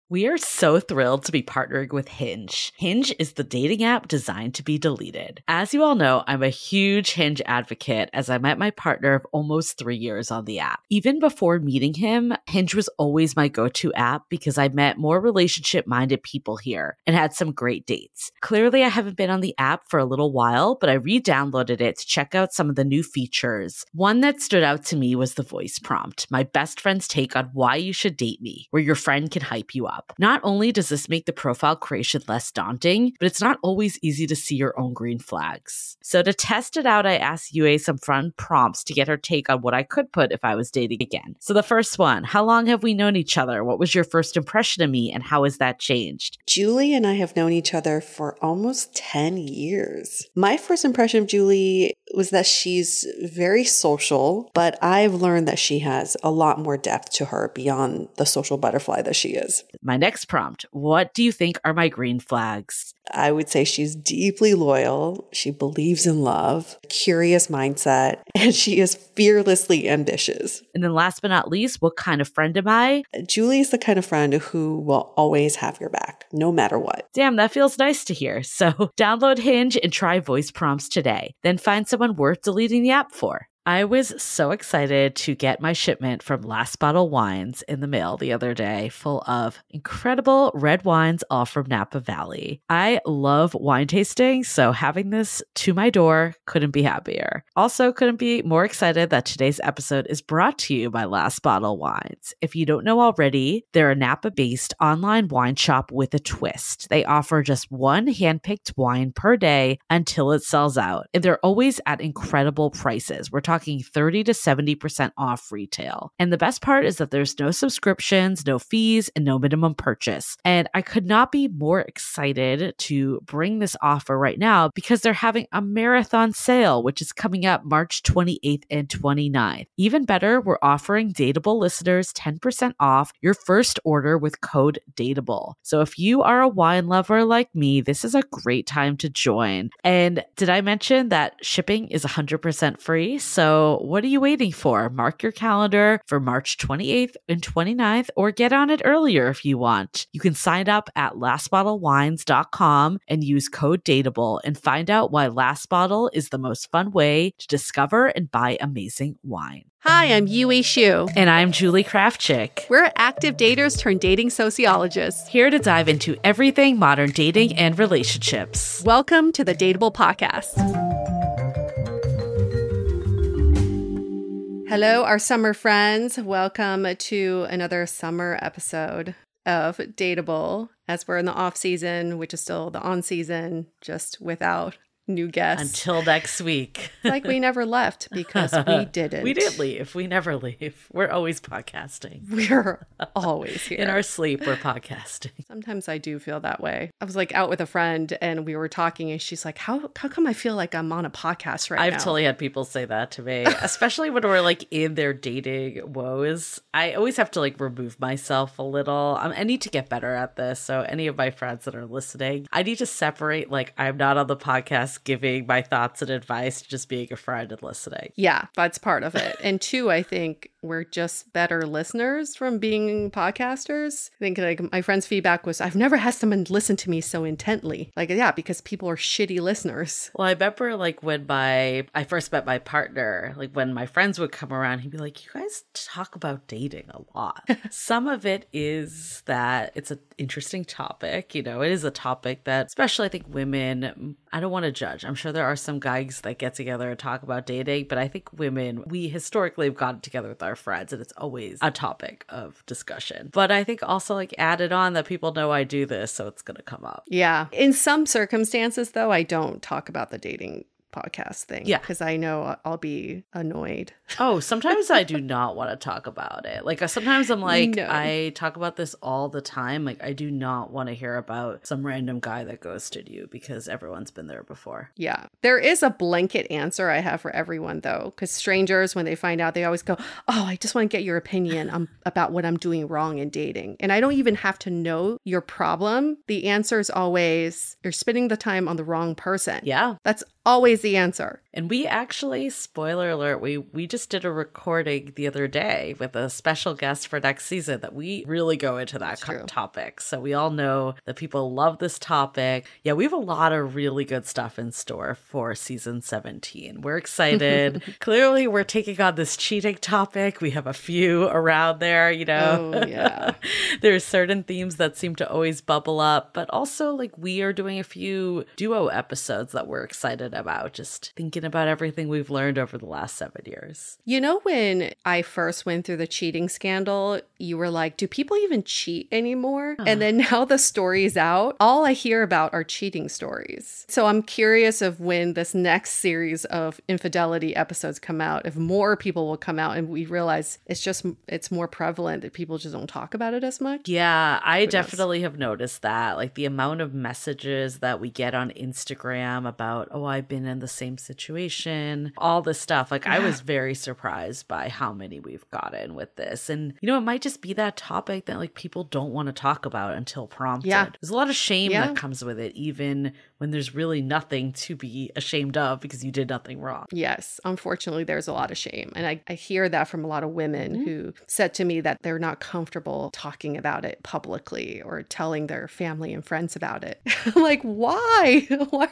We are so thrilled to be partnering with Hinge. Hinge is the dating app designed to be deleted. As you all know, I'm a huge Hinge advocate as I met my partner of almost 3 years on the app. Even before meeting him, Hinge was always my go-to app because I met more relationship-minded people here and had some great dates. Clearly, I haven't been on the app for a little while, but I re-downloaded it to check out some of the new features. One that stood out to me was the voice prompt, my best friend's take on why you should date me, where your friend can hype you up. Not only does this make the profile creation less daunting, but it's not always easy to see your own green flags. So to test it out, I asked Yue some fun prompts to get her take on what I could put if I was dating again. So the first one, how long have we known each other? What was your first impression of me and how has that changed? Julie and I have known each other for almost 10 years. My first impression of Julie was that she's very social, but I've learned that she has a lot more depth to her beyond the social butterfly that she is. My next prompt, what do you think are my green flags? I would say she's deeply loyal. She believes in love, curious mindset, and she is fearlessly ambitious. And then last but not least, what kind of friend am I? Julie is the kind of friend who will always have your back, no matter what. Damn, that feels nice to hear. So download Hinge and try voice prompts today. Then find someone worth deleting the app for. I was so excited to get my shipment from Last Bottle Wines in the mail the other day, full of incredible red wines, all from Napa Valley. I love wine tasting, so having this to my door couldn't be happier. Also, couldn't be more excited that today's episode is brought to you by Last Bottle Wines. If you don't know already, they're a Napa-based online wine shop with a twist. They offer just one handpicked wine per day until it sells out, and they're always at incredible prices. We're talking 30 to 70% off retail. And the best part is that there's no subscriptions, no fees, and no minimum purchase. And I could not be more excited to bring this offer right now because they're having a marathon sale, which is coming up March 28th and 29th. Even better, we're offering Dateable listeners 10% off your first order with code DATEABLE. So if you are a wine lover like me, this is a great time to join. And did I mention that shipping is 100% free? So what are you waiting for? Mark your calendar for March 28th and 29th or get on it earlier if you want. You can sign up at lastbottlewines.com and use code DATEABLE and find out why Last Bottle is the most fun way to discover and buy amazing wine. Hi, I'm Yue Xu. And I'm Julie Krafchick. We're active daters turned dating sociologists. Here to dive into everything modern dating and relationships. Welcome to the Dateable Podcast. Hello, our summer friends. Welcome to another summer episode of Dateable, as we're in the off season, which is still the on season, just without new guests. Until next week. Like we never left because we didn't. We didn't leave. We never leave. We're always podcasting. We're always here. In our sleep, we're podcasting. Sometimes I do feel that way. I was like out with a friend and we were talking and she's like, how come I feel like I'm on a podcast right now? I've totally had people say that to me, especially when we're like in their dating woes. I always have to like remove myself a little. I need to get better at this. So any of my friends that are listening, I need to separate, like, I'm not on the podcast giving my thoughts and advice, to just being a friend and listening. Yeah, that's part of it. And two, I think we're just better listeners from being podcasters. I think like my friend's feedback was, I've never had someone listen to me so intently. Like, yeah, because people are shitty listeners. Well, I remember like when I first met my partner, like when my friends would come around, he'd be like, you guys talk about dating a lot. Some of it is that it's an interesting topic. You know, it is a topic that, especially I think women, I don't want to judge. I'm sure there are some guys that get together and talk about dating, but I think women, we historically have gotten together with our friends and it's always a topic of discussion. But I think also like added on that people know I do this, so it's going to come up. Yeah. In some circumstances, though, I don't talk about the dating podcast thing. Yeah. Because I know I'll be annoyed. Oh, sometimes I do not want to talk about it. Like sometimes I'm like, no. I talk about this all the time. Like I do not want to hear about some random guy that ghosted you because everyone's been there before. Yeah. There is a blanket answer I have for everyone though. Because strangers, when they find out, they always go, oh, I just want to get your opinion about what I'm doing wrong in dating. And I don't even have to know your problem. The answer is always, you're spending the time on the wrong person. Yeah. That's always the answer. And we actually, spoiler alert, we just did a recording the other day with a special guest for next season that we really go into that topic. So we all know that people love this topic. Yeah, we have a lot of really good stuff in store for season 17. We're excited. Clearly, we're taking on this cheating topic. We have a few around there, you know. Oh, yeah. There's certain themes that seem to always bubble up, but also like we are doing a few duo episodes that we're excited about, just thinking about everything we've learned over the last 7 years. You know, when I first went through the cheating scandal, you were like, do people even cheat anymore? And then now the story's out, all I hear about are cheating stories. So I'm curious of when this next series of infidelity episodes come out, if more people will come out and we realize it's more prevalent that people just don't talk about it as much. Yeah, I definitely have noticed that. Like the amount of messages that we get on Instagram about, oh, I've been in the same situation, all this stuff. Like I was very surprised by how many we've gotten with this. And, you know, it might just be that topic that like people don't want to talk about until prompted. Yeah. There's a lot of shame that comes with it, even when there's really nothing to be ashamed of because you did nothing wrong. Yes, unfortunately, there's a lot of shame. And I hear that from a lot of women who said to me that they're not comfortable talking about it publicly or telling their family and friends about it. I'm like, why? Why?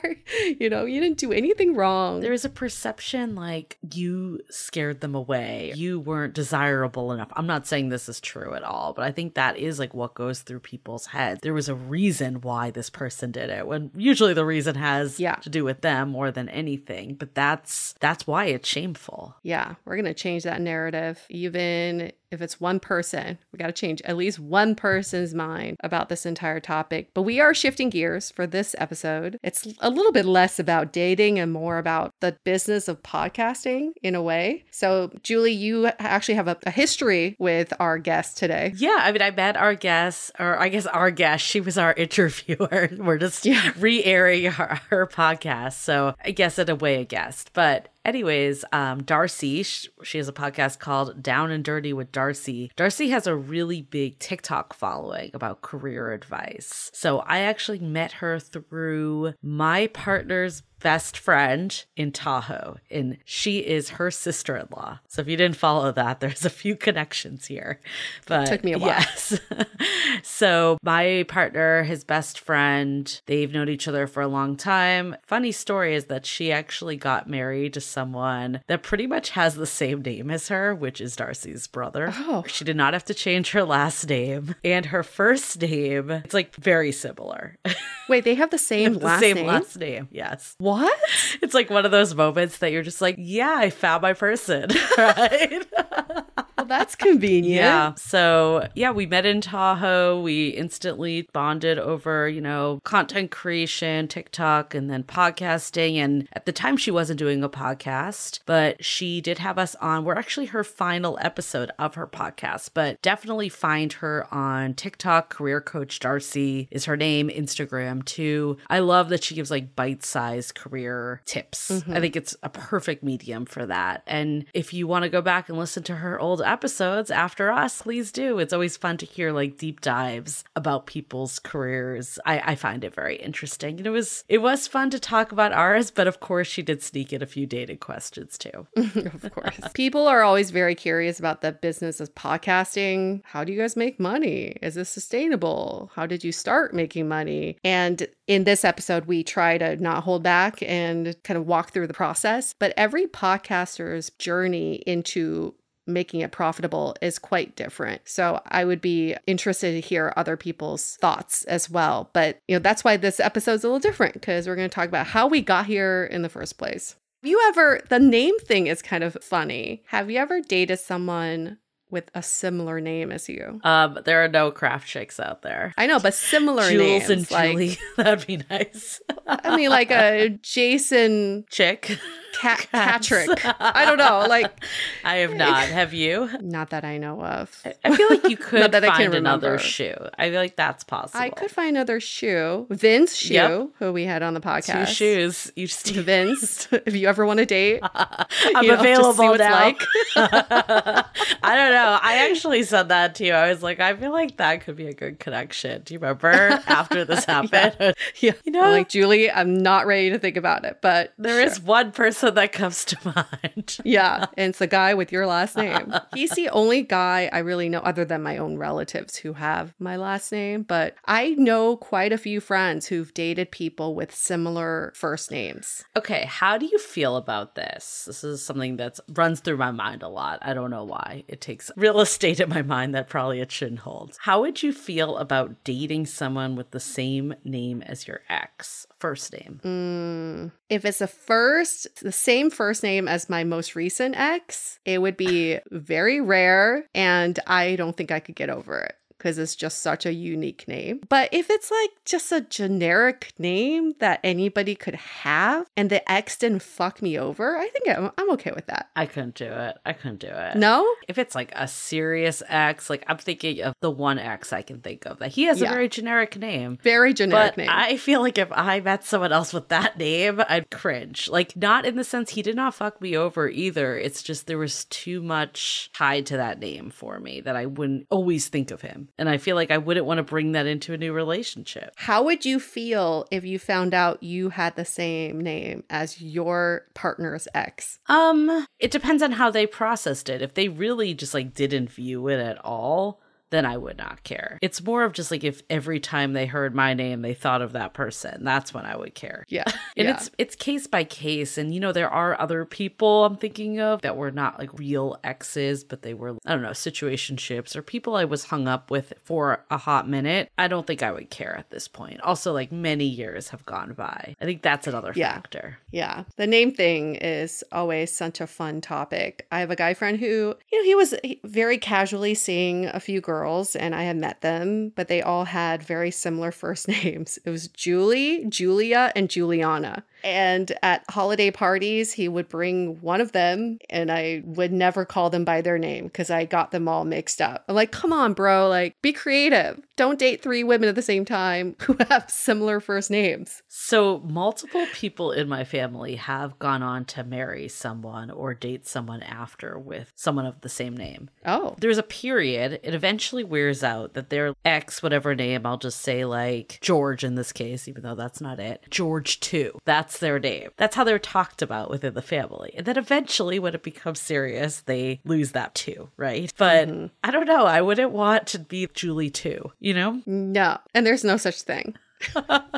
You know, you didn't do anything wrong. There is a perception like you scared them away. You weren't desirable enough. I'm not saying this is true at all, but I think that is like what goes through people's heads. There was a reason why this person did it, when usually the reason has to do with them more than anything. But that's why it's shameful. Yeah, we're going to change that narrative. Even if it's one person, we got to change at least one person's mind about this entire topic. But we are shifting gears for this episode. It's a little bit less about dating and more about the business of podcasting in a way. So Julie, you actually have a history with our guest today. Yeah, I mean, I met our guest, or I guess our guest, she was our interviewer. We're just re-airing her podcast. So I guess in a way a guest. But anyways, Darci, she has a podcast called Down and Dirty with Darci. Darci has a really big TikTok following about career advice. So I actually met her through my partner's best friend in Tahoe, and she is her sister-in-law. So if you didn't follow that, there's a few connections here. But it took me a while. Yes. So my partner, his best friend, they've known each other for a long time. Funny story is that she actually got married to someone that pretty much has the same name as her, which is Darci's brother. Oh. She did not have to change her last name. And her first name, it's like very similar. Wait, they have the same last name? The same last name, yes. What? It's like one of those moments that you're just like, yeah, I found my person, right? Well, that's convenient. Yeah. So, yeah, we met in Tahoe. We instantly bonded over, you know, content creation, TikTok, and then podcasting. And at the time, she wasn't doing a podcast, but she did have us on. We're actually her final episode of her podcast, but definitely find her on TikTok. Career Coach Darci is her name, Instagram too. I love that she gives like bite-sized career tips. I think it's a perfect medium for that. And if you want to go back and listen to her old episodes after us, please do. It's always fun to hear like deep dives about people's careers. I find it very interesting. And it was fun to talk about ours, but of course she did sneak in a few dating questions too. Of course. People are always very curious about the business of podcasting. How do you guys make money? Is this sustainable? How did you start making money? And in this episode, we try to not hold back and kind of walk through the process. But every podcaster's journey into making it profitable is quite different. So I would be interested to hear other people's thoughts as well. But, you know, that's why this episode's a little different, because we're going to talk about how we got here in the first place. The name thing is kind of funny. Have you ever dated someone with a similar name as you? There are no craft chicks out there. I know, but similar Jules names. and Julie. That'd be nice. I mean, like a Jason chick. Patrick. I don't know. Like, I have not. Have you? not that I know of. I feel like you could Not that I find can another remember. shoe. I feel like that's possible. I could find another shoe. Vince Shoe, Yep. who we had on the podcast. Two shoes. You just Vince, if you ever want to date, I'm just see available what it's now. like. I don't know. I actually said that to you. I was like, I feel like that could be a good connection. Do you remember after this happened? Yeah. You know, I'm like, Julie, I'm not ready to think about it, but there is one person that comes to mind. Yeah, and it's the guy with your last name. He's the only guy I really know, other than my own relatives, who have my last name. But I know quite a few friends who've dated people with similar first names. Okay, how do you feel about this? This is something that runs through my mind a lot. I don't know why. It takes real estate in my mind that probably it shouldn't hold. How would you feel about dating someone with the same name as your ex? First name. If it's the same first name as my most recent ex, it would be very rare, and I don't think I could get over it, because it's just such a unique name. But if it's like just a generic name that anybody could have and the ex didn't fuck me over, I think I'm okay with that. I couldn't do it. I couldn't do it. No? If it's like a serious ex, like I'm thinking of the one ex I can think of that he has a very generic name. Very generic But name. I feel like if I met someone else with that name, I'd cringe. Like, not in the sense he did not fuck me over either. It's just there was too much tied to that name for me that I wouldn't always think of him. And I feel like I wouldn't want to bring that into a new relationship. How would you feel if you found out you had the same name as your partner's ex? It depends on how they processed it. If they really just like didn't view it at all, then I would not care. It's more of just like if every time they heard my name, they thought of that person. That's when I would care. Yeah. And it's case by case. And, you know, there are other people I'm thinking of that were not like real exes, but they were, I don't know, situationships or people I was hung up with for a hot minute. I don't think I would care at this point. Also, like many years have gone by. I think that's another factor. Yeah. The name thing is always such a fun topic. I have a guy friend who, you know, he was very casually seeing a few girls, and I had met them, but they all had very similar first names. It was Julie, Julia, and Juliana. And at holiday parties, he would bring one of them, and I would never call them by their name because I got them all mixed up. I'm like, come on, bro, like, be creative. Don't date 3 women at the same time who have similar first names. So multiple people in my family have gone on to marry someone or date someone after with someone of the same name. Oh. There's a period, it eventually wears out, that their ex, whatever name, I'll just say like George in this case, even though that's not it, George 2. That's their name. That's how they're talked about within the family. And then eventually when it becomes serious, they lose that too, right? But I don't know. I wouldn't want to be Julie 2, you know? No. And there's no such thing.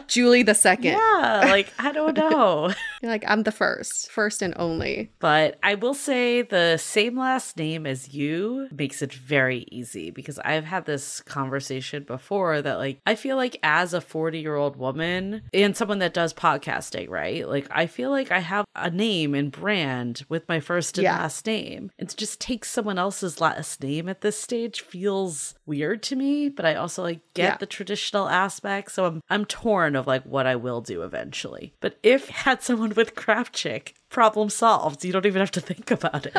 Julie the second. Yeah, like, I don't know. You're like, I'm the first and only. But I will say the same last name as you makes it very easy, because I've had this conversation before that, like, I feel like as a 40-year-old woman and someone that does podcasting, right? Like, I feel like I have a name and brand with my first and last name. And to just take someone else's last name at this stage feels weird to me, but I also like get the traditional aspect. So I'm torn of like what I will do eventually. But if I had someone with Crap Chick, problem solved. You don't even have to think about it.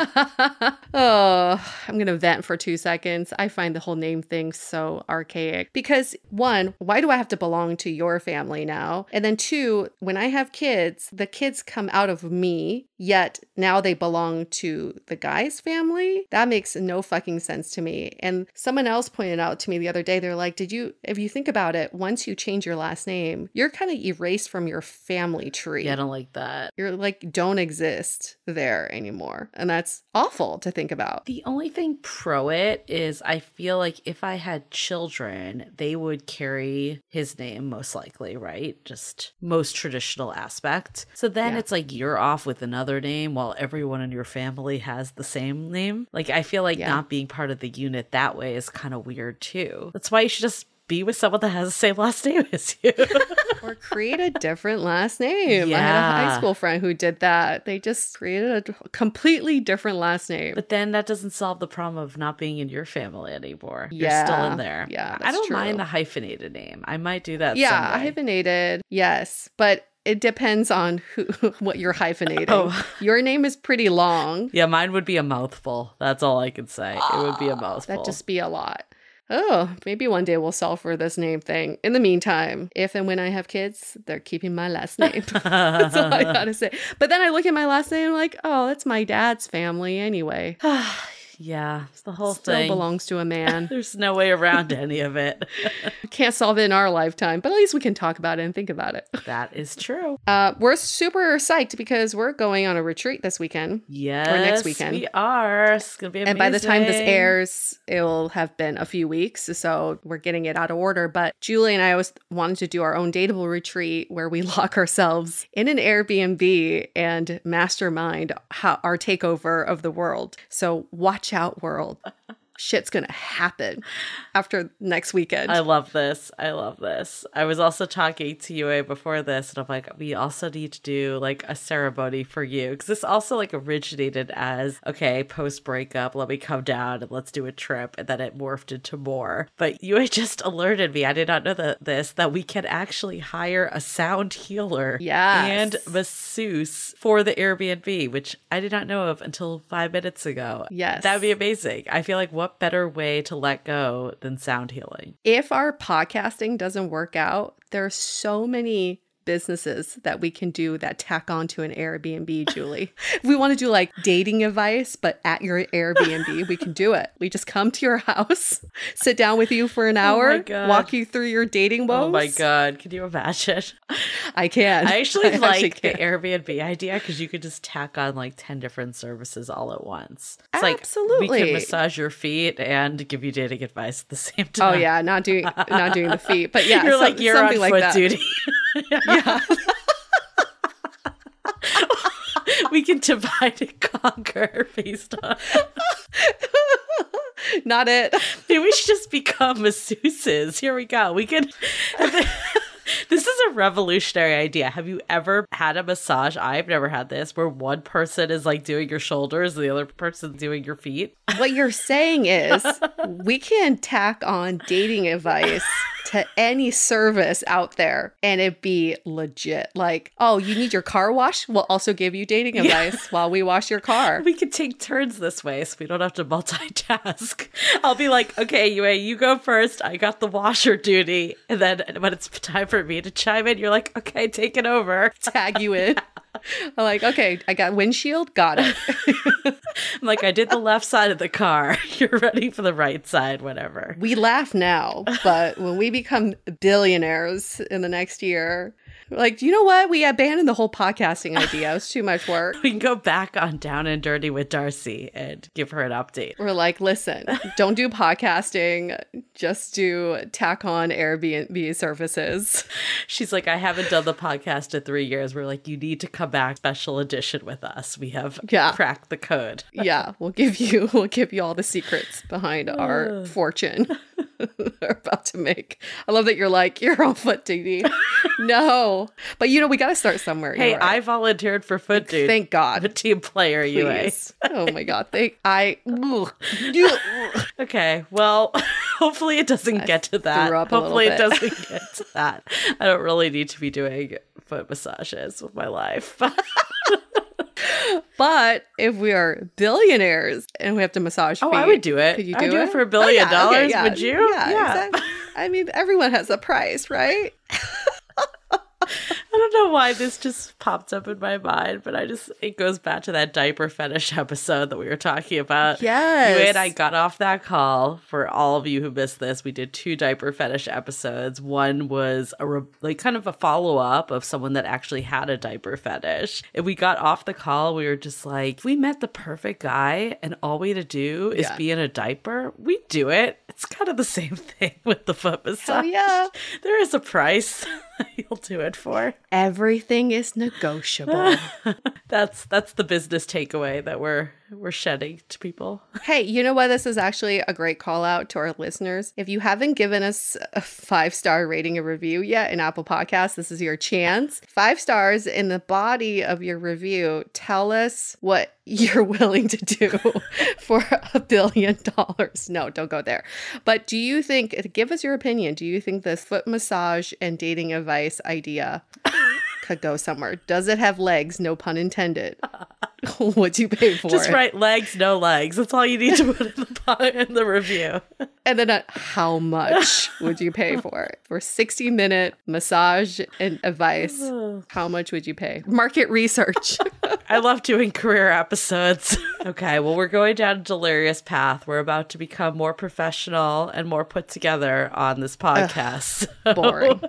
Oh, I'm going to vent for 2 seconds. I find the whole name thing so archaic because 1, why do I have to belong to your family now? And then 2, when I have kids, the kids come out of me, yet now they belong to the guy's family. That makes no fucking sense to me. And someone else pointed out to me the other day, they're like, if you think about it, once you change your last name, you're kind of erased from your family tree. Yeah, I don't like that. You're like, don't exist there anymore. And that's awful to think about. The only thing pro it is I feel like if I had children, they would carry his name most likely, right? Just most traditional aspect. So then it's like you're off with another name while everyone in your family has the same name. Like, I feel like not being part of the unit that way is kind of weird too. That's why you should just be with someone that has the same last name as you. Or create a different last name. I had a high school friend who did that. They just created a completely different last name. But then that doesn't solve the problem of not being in your family anymore. You're still in there. Yeah, I don't mind the hyphenated name. I might do that someday. Hyphenated. Yes. But It depends on what you're hyphenating. Oh. Your name is pretty long. Yeah, mine would be a mouthful. That's all I can say. It would be a mouthful. That'd just be a lot. Oh, maybe one day we'll solve for this name thing. In the meantime, if and when I have kids, they're keeping my last name. That's all I gotta say. But then I look at my last name like, oh, that's my dad's family anyway. Yeah, it's the whole Still thing. belongs to a man. There's no way around any of it. Can't solve it in our lifetime, but at least we can talk about it and think about it. That is true. We're super psyched because we're going on a retreat this weekend. Yes, or next weekend. We are. It's going to be amazing. And by the time this airs, it will have been a few weeks. So we're getting it out of order. But Julie and I always wanted to do our own Dateable retreat where we lock ourselves in an Airbnb and mastermind our takeover of the world. So watch out, world. Shit's gonna happen after next weekend. I love this. I love this. I was also talking to Yue before this, and I'm like, we also need to do like a ceremony for you. Because this also like originated as, okay, post breakup, let me come down and let's do a trip. And then it morphed into more. But Yue just alerted me, I did not know that we can actually hire a sound healer and masseuse for the Airbnb, which I did not know of until 5 minutes ago. Yes. That'd be amazing. I feel like what better way to let go than sound healing? If our podcasting doesn't work out, there are so many businesses that we can do that tack on to an Airbnb, Julie. If we want to do like dating advice, but at your Airbnb, we can do it. We just come to your house, sit down with you for an hour, walk you through your dating woes. Oh my God. Can you imagine? I can. I actually like the Airbnb idea because you could just tack on like 10 different services all at once. It's Absolutely. like we can massage your feet and give you dating advice at the same time. Oh yeah, not doing the feet, but yeah, you're on foot like duty. Yeah. We can divide and conquer based on not it. Maybe we should just become masseuses. Here we go. We can. This is a revolutionary idea. Have you ever had a massage? I've never had this, where one person is like doing your shoulders and the other person doing your feet. What you're saying is we can tack on dating advice to any service out there and it'd be legit. Like, oh, you need your car washed? We'll also give you dating advice while we wash your car. We could take turns this way so we don't have to multitask. I'll be like, okay, you go first. I got the washer duty. And then when it's time for me to chime in, you're like, okay, take it over. Tag you in. I'm like, okay, I got windshield. Got it. I'm like, I did the left side of the car. You're ready for the right side, whatever. We laugh now, but when we become billionaires in the next year, like, you know what? We abandoned the whole podcasting idea. It was too much work. We can go back on Down and Dirty with Darci and give her an update. We're like, listen, don't do podcasting. Just do tack on Airbnb services. She's like, I haven't done the podcast in 3 years. We're like, you need to come back special edition with us. We have cracked the code. Yeah, we'll give you all the secrets behind our fortune we're about to make. I love that you're like, you're on foot duty. No. But we got to start somewhere. Hey, right. I volunteered for foot duty. Thank God. I'm a team player, UA. Oh my God. Okay, well, hopefully it doesn't get to that. Hopefully it doesn't get to that. I don't really need to be doing foot massages with my life. But if we are billionaires and we have to massage feet, I would do it. Could you do it for $1 billion? Okay, would you? Yeah. Exactly. I mean, everyone has a price, right? I don't know why this just popped up in my mind, but it goes back to that diaper fetish episode that we were talking about. Yes. You and I got off that call. For all of you who missed this, we did 2 diaper fetish episodes. One was kind of a follow-up of someone that actually had a diaper fetish. And we got off the call, we were just like, if we met the perfect guy and all we had to do is be in a diaper, we'd do it. It's kind of the same thing with the foot massage. Hell yeah. There is a price you'll do it for. Everything is negotiable. That's the business takeaway that we're shedding to people. Hey, you know what? This is actually a great call out to our listeners. If you haven't given us a 5-star rating and review yet in Apple Podcasts, this is your chance. 5 stars in the body of your review. Tell us what you're willing to do for $1 billion. No, don't go there. But do you think, give us your opinion, do you think this foot massage and dating advice idea could go somewhere. Does it have legs? No pun intended. What'd you pay for Just it? write legs, no legs. That's all you need to put in the review. And then how much would you pay for it? For 60-minute massage and advice, how much would you pay? Market research. I love doing career episodes. Okay, well, we're going down a delirious path. We're about to become more professional and more put together on this podcast. Boring.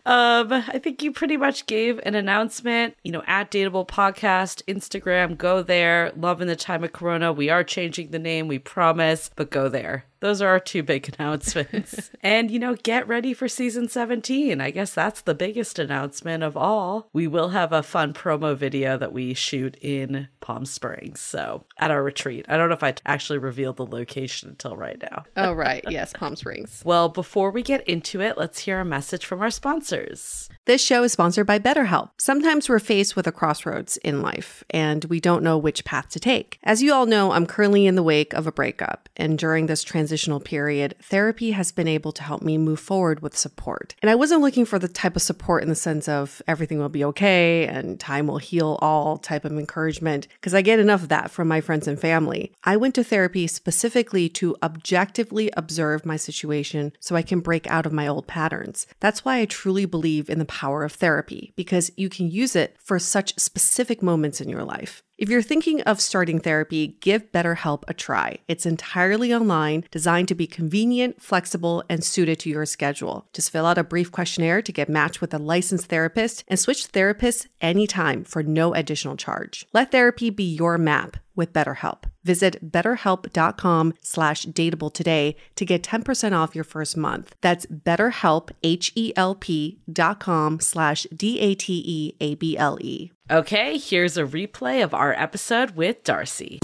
I think you pretty much gave an announcement, at Dateable Podcast, Instagram, go there. Loving the time of Corona. We are changing the name, we promise, but go there. Those are our two big announcements. And, get ready for season 17. I guess that's the biggest announcement of all. We will have a fun promo video that we shoot in Palm Springs. So at our retreat. I don't know if I actually revealed the location until right now. Oh, right. Yes, Palm Springs. Well, before we get into it, let's hear a message from our sponsors. This show is sponsored by BetterHelp. Sometimes we're faced with a crossroads in life, and we don't know which path to take. As you all know, I'm currently in the wake of a breakup, and during this transitional period, therapy has been able to help me move forward with support. And I wasn't looking for the type of support in the sense of everything will be okay and time will heal all type of encouragement, because I get enough of that from my friends and family. I went to therapy specifically to objectively observe my situation so I can break out of my old patterns. That's why I truly believe in the power of therapy, because you can use it for such specific moments in your life. If you're thinking of starting therapy, give BetterHelp a try. It's entirely online, designed to be convenient, flexible, and suited to your schedule. Just fill out a brief questionnaire to get matched with a licensed therapist and switch therapists anytime for no additional charge. Let therapy be your map with BetterHelp. Visit betterhelp.com/dateable today to get 10% off your first month. That's BetterHelp, HELP.com/DATEABLE. Okay, here's a replay of our episode with Darci.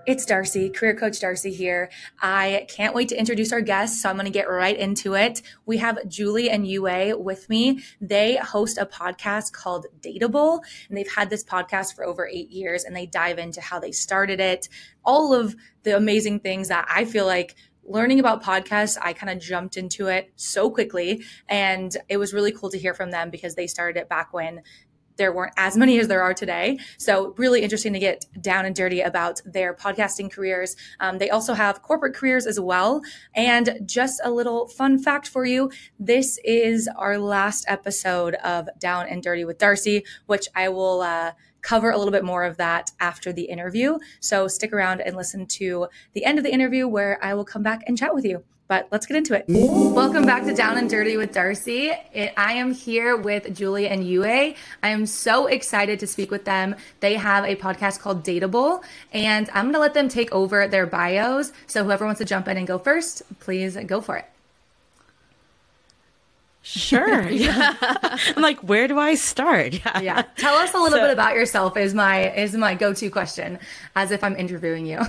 It's Darci, Career Coach Darci here. I can't wait to introduce our guests, so I'm going to get right into it. We have Julie and Yue with me. They host a podcast called DATEABLE, and they've had this podcast for over 8 years, and they dive into how they started it, all of the amazing things that I feel like learning about podcasts, I kind of jumped into it so quickly, and it was really cool to hear from them because they started it back when there weren't as many as there are today. So really interesting to get down and dirty about their podcasting careers. They also have corporate careers as well. And just a little fun fact for you, this is our last episode of Down and Dirty with Darci, which I will cover a little bit more of that after the interview. So stick around and listen to the end of the interview where I will come back and chat with you. But let's get into it. Welcome back to Down and Dirty with Darci. I am here with Julie and Yue. I am so excited to speak with them. They have a podcast called DATEABLE, and I'm going to let them take over their bios. So whoever wants to jump in and go first, please go for it. Sure. Yeah. I'm like, where do I start? Yeah. Tell us a little bit about yourself is my go-to question, as if I'm interviewing you.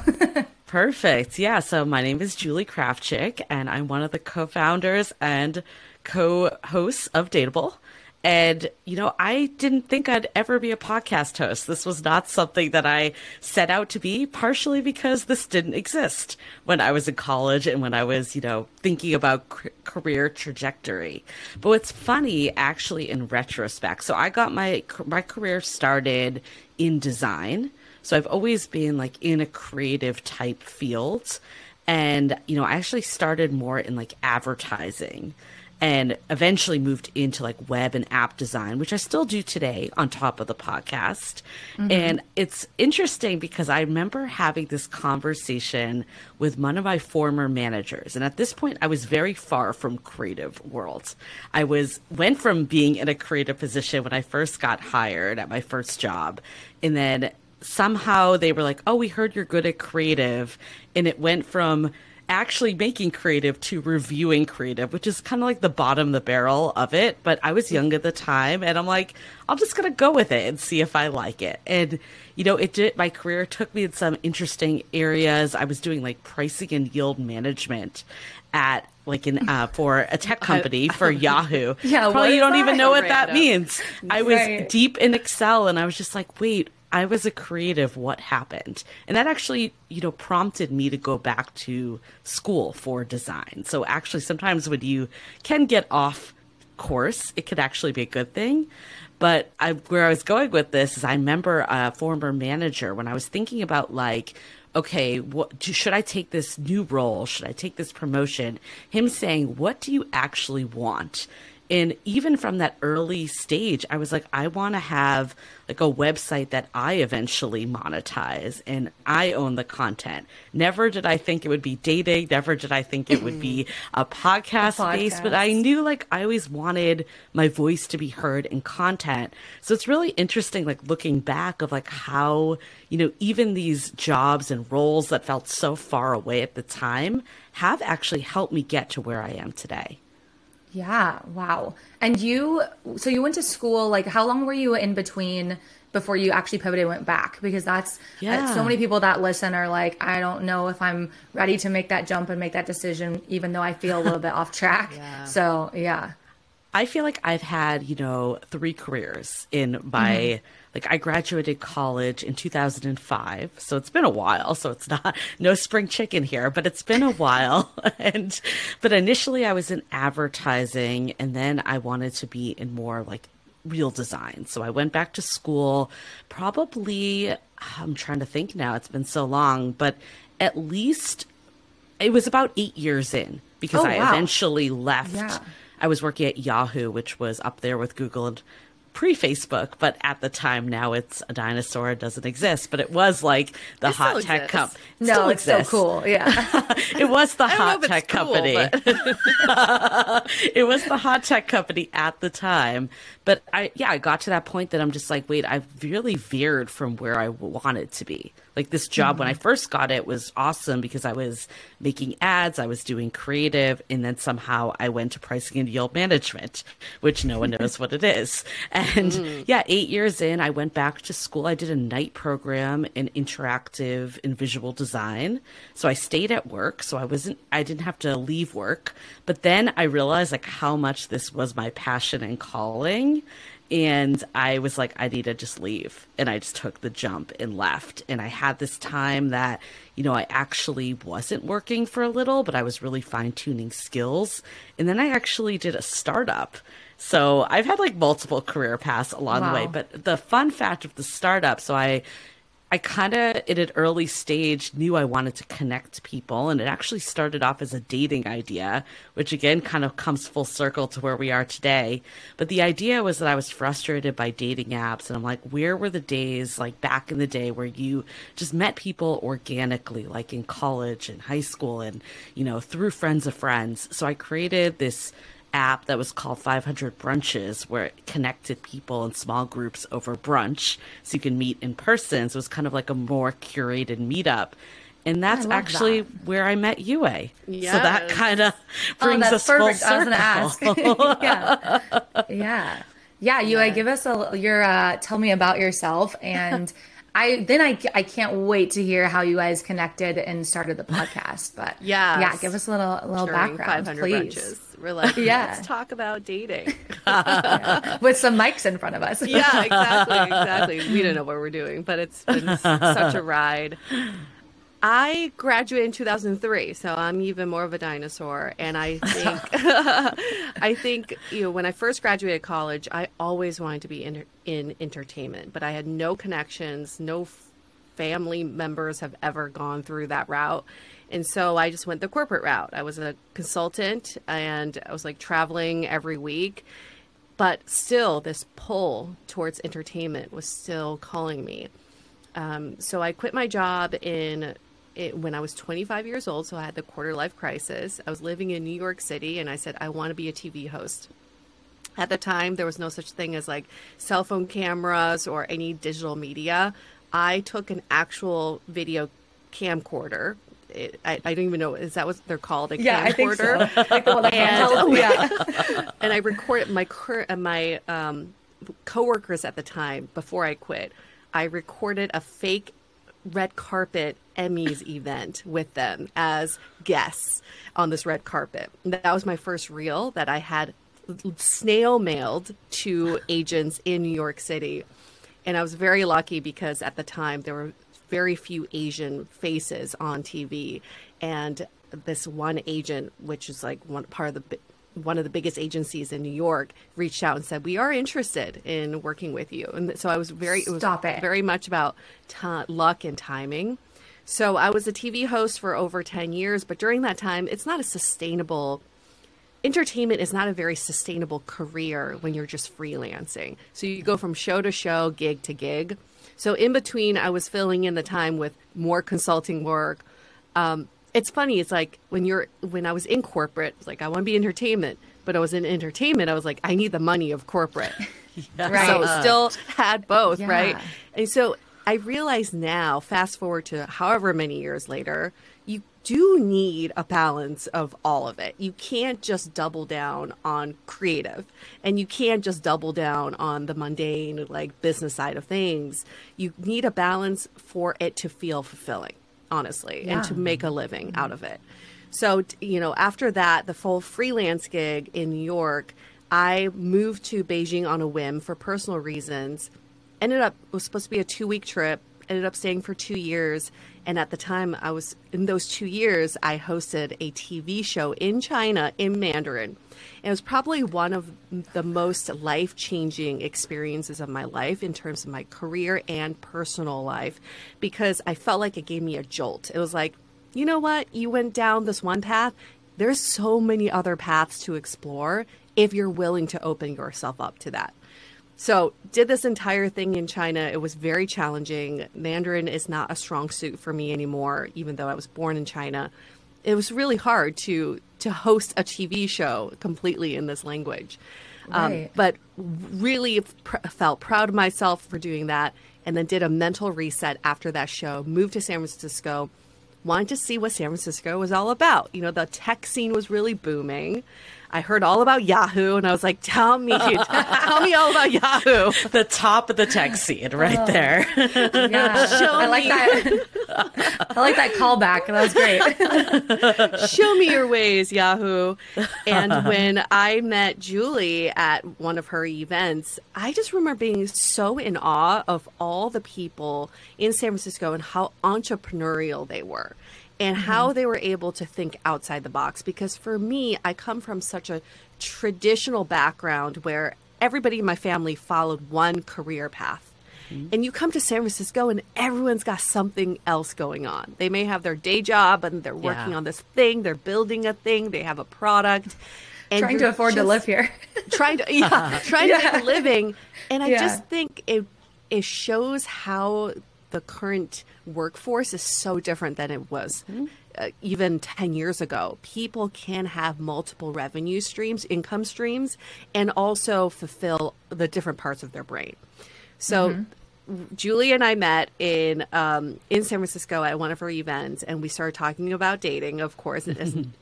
Perfect. Yeah. So my name is Julie Kravchik, and I'm one of the co-founders and co-hosts of DATEABLE. And, I didn't think I'd ever be a podcast host. This was not something that I set out to be, partially because this didn't exist when I was in college and when I was, thinking about career trajectory. But what's funny, actually, in retrospect, so I got my career started in design. So I've always been like in a creative type field. And, I actually started more in like advertising and eventually moved into like web and app design, which I still do today on top of the podcast. Mm-hmm. And it's interesting because I remember having this conversation with one of my former managers. And at this point, I was very far from creative world. I went from being in a creative position when I first got hired at my first job. And then somehow they were like, oh, we heard you're good at creative. And it went from actually making creative to reviewing creative, which is kind of like the bottom of the barrel of it. But I was young at the time, and I'm like, I'm just going to go with it and see if I like it. And, my career took me in some interesting areas. I was doing like pricing and yield management at for a tech company for Yahoo. Yeah, probably you don't even know what Random. that means. I was deep in Excel, and I was just like, wait, I was a creative, what happened? And that actually, prompted me to go back to school for design. So actually, sometimes when you can get off course, it could actually be a good thing. But where I was going with this is I remember a former manager when I was thinking about okay, should I take this new role? Should I take this promotion? Him saying, what do you actually want? And even from that early stage, I was like, I want to have a website that I eventually monetize and I own the content. Never did I think it would be dating. Never did I think it would be a podcast space, but I knew I always wanted my voice to be heard in content. So it's really interesting, looking back of how, even these jobs and roles that felt so far away at the time have actually helped me get to where I am today. Yeah. Wow. And so you went to school, how long were you in between before you actually pivoted and went back? Because that's so many people that listen are I don't know if I'm ready to make that jump and make that decision, even though I feel a little bit off track. Yeah. So, yeah. I feel like I've had, 3 careers in my, I graduated college in 2005. So it's been a while. So it's no spring chicken here, but it's been a while. But initially I was in advertising, and then I wanted to be in more real design. So I went back to school, probably, I'm trying to think now, it's been so long, but at least it was about 8 years in, because I eventually left. Yeah. I was working at Yahoo, which was up there with Google and pre-Facebook, but at the time, now it's a dinosaur. It doesn't exist, but it was the hot tech company. No, it's so cool. Yeah. It was the hot tech company. It was the hot tech company at the time. But I got to that point that I'm just wait, I've really veered from where I wanted to be. This job, when I first got it, was awesome because I was making ads, I was doing creative, and then somehow I went to pricing and yield management, which no one knows what it is. And 8 years in, I went back to school. I did a night program in interactive and visual design. So I stayed at work. So I didn't have to leave work. But then I realized how much this was my passion and calling. And I was I need to just leave. And I just took the jump and left. And I had this time that, I actually wasn't working for a little, but I was really fine-tuning skills. And then I actually did a startup. So I've had multiple career paths along the way. But the fun fact of the startup, so I kind of, at an early stage, knew I wanted to connect people. And it actually started off as a dating idea, which again kind of comes full circle to where we are today. But the idea was that I was frustrated by dating apps. And I'm where were the days back in the day where you just met people organically, in college and high school and, through friends of friends. So I created this app that was called 500 Brunches, where it connected people in small groups over brunch so you can meet in person. So it was kind of a more curated meetup. And that's actually where I met Yue. Yes. So that kind of brings us full circle. I was going to ask. Yeah. Yue, give us tell me about yourself. And I can't wait to hear how you guys connected and started the podcast. But give us a little background, 500 please. Brunches. We're let's talk about dating. With some mics in front of us. Yeah, exactly. We don't know what we're doing, but it's been such a ride. I graduated in 2003, so I'm even more of a dinosaur. And I think, when I first graduated college, I always wanted to be in entertainment, but I had no connections, no family members have ever gone through that route. And so I just went the corporate route. I was a consultant and I was traveling every week, but still this pull towards entertainment was still calling me. So I quit my job when I was 25 years old. So I had the quarter life crisis. I was living in New York City and I said, I want to be a TV host. At the time, there was no such thing as cell phone cameras or any digital media. I took an actual video camcorder. I don't even know, is that what they're called? A camcorder? I think so. And I recorded my coworkers at the time, before I quit, I recorded a fake red carpet Emmys event with them as guests on this red carpet. And that was my first reel that I had snail mailed to agents in New York City. And I was very lucky because at the time there were very few Asian faces on TV. And this one agent, which is like one of the biggest agencies in New York, reached out and said, "We are interested in working with you." And so I was very much about luck and timing. So I was a TV host for over 10 years, but during that time, entertainment is not a very sustainable career when you're just freelancing. So you go from show to show, gig to gig. So in between, I was filling in the time with more consulting work. It's funny. It's like when I was in corporate, it's like I want to be entertainment, but I was in entertainment. I was like, I need the money of corporate. Right. So still had both, right? And so I realize now, fast forward to however many years later, you do need a balance of all of it. You can't just double down on creative, and you can't just double down on the mundane, like business side of things. You need a balance for it to feel fulfilling, honestly, and to make a living out of it. So, after that, the full freelance gig in New York, I moved to Beijing on a whim for personal reasons. It was supposed to be a 2-week trip, ended up staying for 2 years. And at the time in those 2 years, I hosted a TV show in China in Mandarin. And it was probably one of the most life-changing experiences of my life in terms of my career and personal life, because I felt like it gave me a jolt. It was like, you know what? You went down this one path. There's so many other paths to explore if you're willing to open yourself up to that. So did this entire thing in China. It was very challenging. Mandarin is not a strong suit for me anymore, even though I was born in China. It was really hard to host a TV show completely in this language. Right. But really felt proud of myself for doing that, and then did a mental reset after that show, moved to San Francisco, wanted to see what San Francisco was all about. The tech scene was really booming. I heard all about Yahoo, and I was like, tell me all about Yahoo. The top of the tech scene right there. Yeah. I like that. I like that callback. That was great. Show me your ways, Yahoo. And when I met Julie at one of her events, I just remember being so in awe of all the people in San Francisco and how entrepreneurial they were. And how they were able to think outside the box. Because for me, I come from such a traditional background where everybody in my family followed one career path. And you come to San Francisco and everyone's got something else going on. They may have their day job and they're working on this thing. They're building a thing. They have a product. And trying to afford to live here. trying to make a living. And I just think it shows how the current workforce is so different than it was even 10 years ago. People can have multiple revenue streams, income streams, and also fulfill the different parts of their brain. So Julie and I met in San Francisco at one of her events, and we started talking about dating, of course,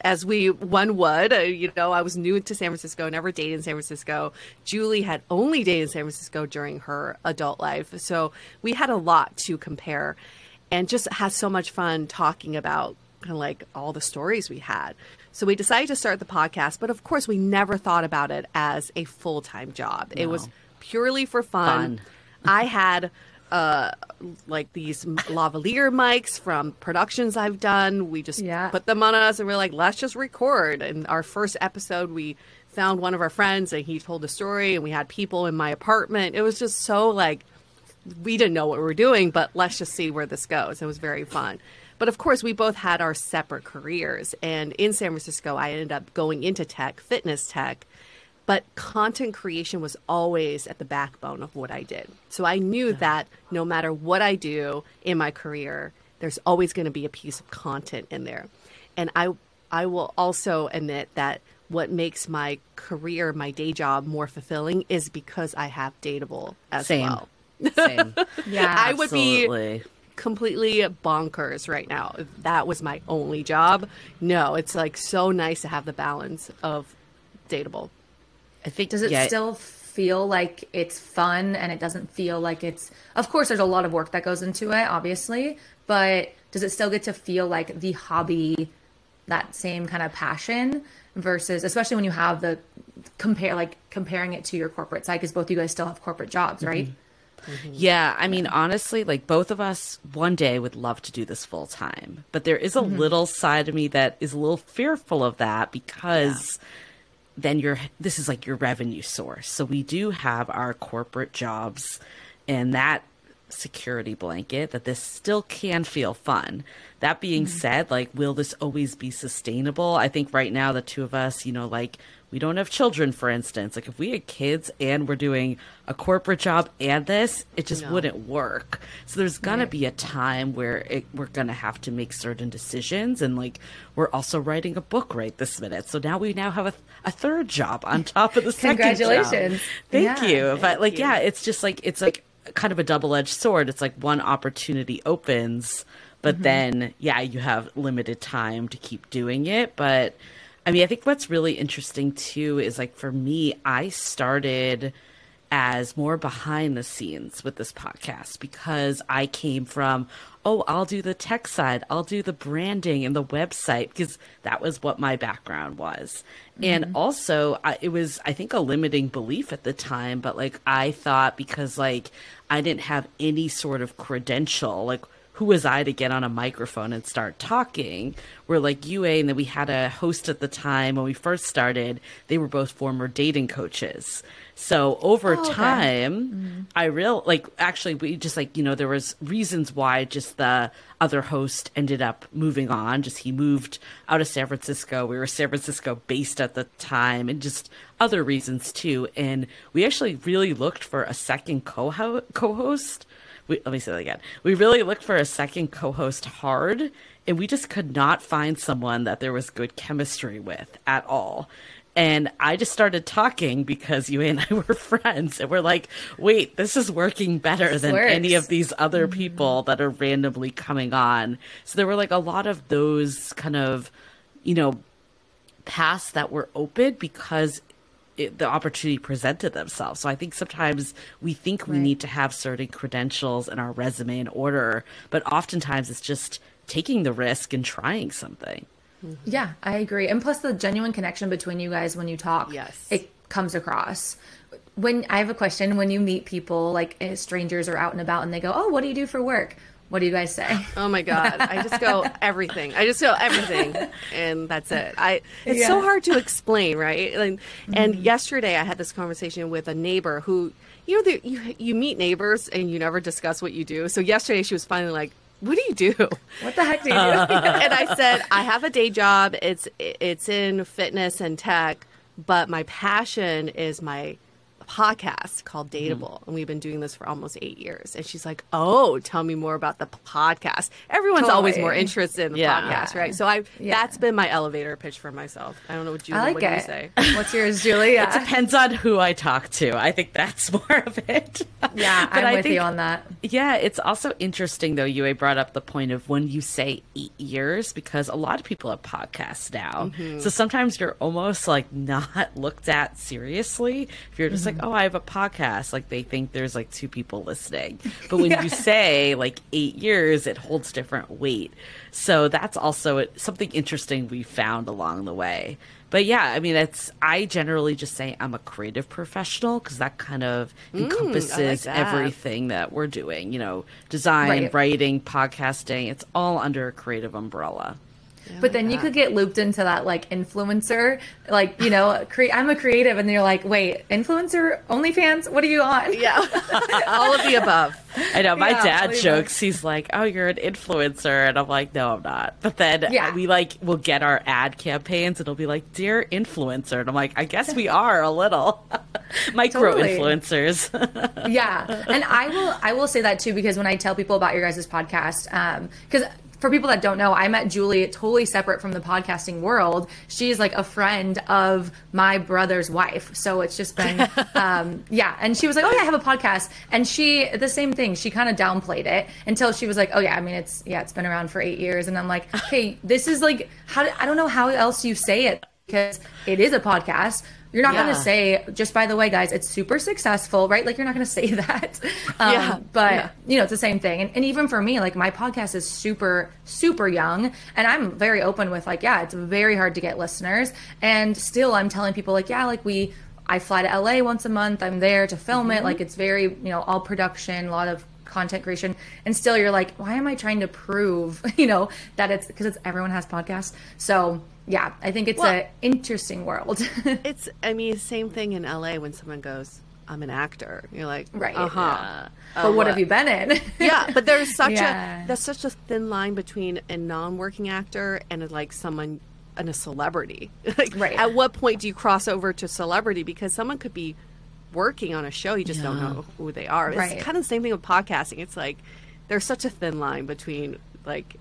as one would. I was new to San Francisco, never dated in San Francisco. Julie had only dated in San Francisco during her adult life. So we had a lot to compare and just had so much fun talking about kind of like all the stories we had. So we decided to start the podcast, but of course we never thought about it as a full-time job. No. It was purely for fun. I had like these lavalier mics from productions I've done. We just put them on us and we're like, let's just record. And our first episode, we found one of our friends and he told a story and we had people in my apartment. It was just so like, we didn't know what we were doing, but let's just see where this goes. It was very fun. But of course, we both had our separate careers. And in San Francisco, I ended up going into tech, fitness tech. But content creation was always at the backbone of what I did. So I knew that no matter what I do in my career, there's always going to be a piece of content in there. And I will also admit that what makes my career, my day job more fulfilling is because I have Dateable as well. Same. Yeah, I would be completely bonkers right now if that was my only job. No, it's like so nice to have the balance of Dateable. I think, does it still feel like it's fun and it doesn't feel like it's, of course, there's a lot of work that goes into it, obviously, but does it still get to feel like the hobby, that same kind of passion versus, especially when you have the comparing it to your corporate side, because both of you guys still have corporate jobs, right? Yeah, I mean, honestly, like both of us one day would love to do this full time, but there is a little side of me that is a little fearful of that because then this is like your revenue source. So we do have our corporate jobs and that security blanket that this still can feel fun. That being said, like, will this always be sustainable? I think right now the two of us, like we don't have children, for instance. Like if we had kids and we're doing a corporate job and this, it just wouldn't work. So there's going to be a time where we're going to have to make certain decisions. And like, we're also writing a book right this minute. So now we have a third job on top of the second job. Congratulations. Thank you. But like, it's just like, it's like kind of a double-edged sword. It's like one opportunity opens, but then, you have limited time to keep doing it. But I mean, I think what's really interesting too is like for me, I started as more behind the scenes with this podcast because I came from, I'll do the tech side, I'll do the branding and the website because that was what my background was. And also it was, I think, a limiting belief at the time, but like I thought because like I didn't have any sort of credential, like who was I to get on a microphone and start talking? We're like UA, and then we had a host at the time when we first started. They were both former dating coaches. So over time, I actually, we just like, there was reasons why just the other host ended up moving on. Just he moved out of San Francisco. We were San Francisco based at the time and just other reasons too. And we actually really looked for a second co-host. Let me say that again. We really looked for a second co-host hard, and we just could not find someone that there was good chemistry with at all. And I just started talking because you and I were friends, and we're like, wait, this is working better than any of these other people that are randomly coming on. So there were like a lot of those kind of, paths that were open because the opportunity presented themselves. So I think sometimes we think we need to have certain credentials in our resume in order, but oftentimes it's just taking the risk and trying something. Yeah, I agree. And plus the genuine connection between you guys when you talk, it comes across. When I have a question, when you meet people like strangers or out and about and they go, what do you do for work? What do you guys say? Oh my God. I just go everything. And that's it. It's so hard to explain, right? And yesterday I had this conversation with a neighbor who, you meet neighbors and you never discuss what you do. So yesterday she was finally like, what do you do? What the heck do you do? And I said, I have a day job. It's in fitness and tech, but my passion is my podcast called DATEABLE, and we've been doing this for almost 8 years. And she's like, tell me more about the podcast. Everyone's always more interested in the podcast, right? So that's been my elevator pitch for myself. I don't know what you say. What's yours, Julie? It depends on who I talk to. I think that's more of it. Yeah, but I'm with you on that. Yeah, it's also interesting though, UA brought up the point of when you say 8 years, because a lot of people have podcasts now. So sometimes you're almost like not looked at seriously. If you're just like, I have a podcast, like they think there's like 2 people listening. But when you say like 8 years, it holds different weight. So that's also something interesting we found along the way. But yeah, I mean, I generally just say I'm a creative professional because that kind of encompasses everything that we're doing, design, writing, podcasting. It's all under a creative umbrella. But then you could get looped into that like influencer, like, I'm a creative, and then you're like, wait, influencer, OnlyFans, what are you on? Yeah. All of the above. I know. My dad jokes. He's like, you're an influencer. And I'm like, no, I'm not. But then we'll get our ad campaigns and it'll be like, dear influencer. And I'm like, I guess we are a little micro influencers. Yeah. And I will say that too, because when I tell people about your guys' podcast, because for people that don't know, I met Julie totally separate from the podcasting world. She's like a friend of my brother's wife. So it's just been, And she was like, I have a podcast. And the same thing, she kind of downplayed it until she was like, it's been around for 8 years. And I'm like, hey, this is like, I don't know how else you say it, because it is a podcast. You're not going to say, just by the way, guys, it's super successful, right? Like, you're not going to say that. But, it's the same thing. And even for me, like, my podcast is super, super young. And I'm very open with, like, it's very hard to get listeners. And still, I'm telling people, like, we I fly to LA once a month. I'm there to film it. Like it's very, you know, all production, a lot of content creation. And still you're like, why am I trying to prove, you know, that it's because everyone has podcasts. So yeah, I think it's an interesting world. It's, I mean, same thing in LA when someone goes, I'm an actor. You're like, right. But what have you been in? Yeah, but there's such a thin line between a non-working actor and like someone and a celebrity. Like, at what point do you cross over to celebrity? Because someone could be working on a show, you just don't know who they are. It's kind of the same thing with podcasting. It's like there's such a thin line between like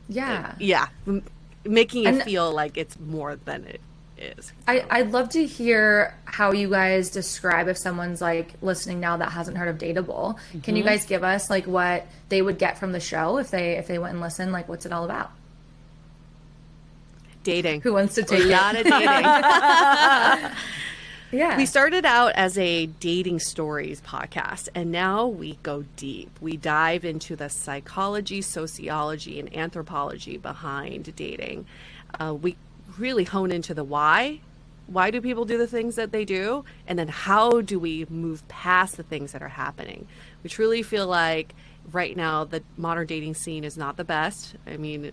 making it feel like it's more than it is. I'd love to hear how you guys describe if someone's like listening now that hasn't heard of Dateable. Can you guys give us like what they would get from the show if they went and listened? Like, what's it all about? Dating. Who wants to take a lot of dating? Yeah. We started out as a dating stories podcast, and now we go deep. We dive into the psychology, sociology, and anthropology behind dating. We really hone into the why. Why do people do the things that they do? And then how do we move past the things that are happening? We truly feel like right now the modern dating scene is not the best. I mean,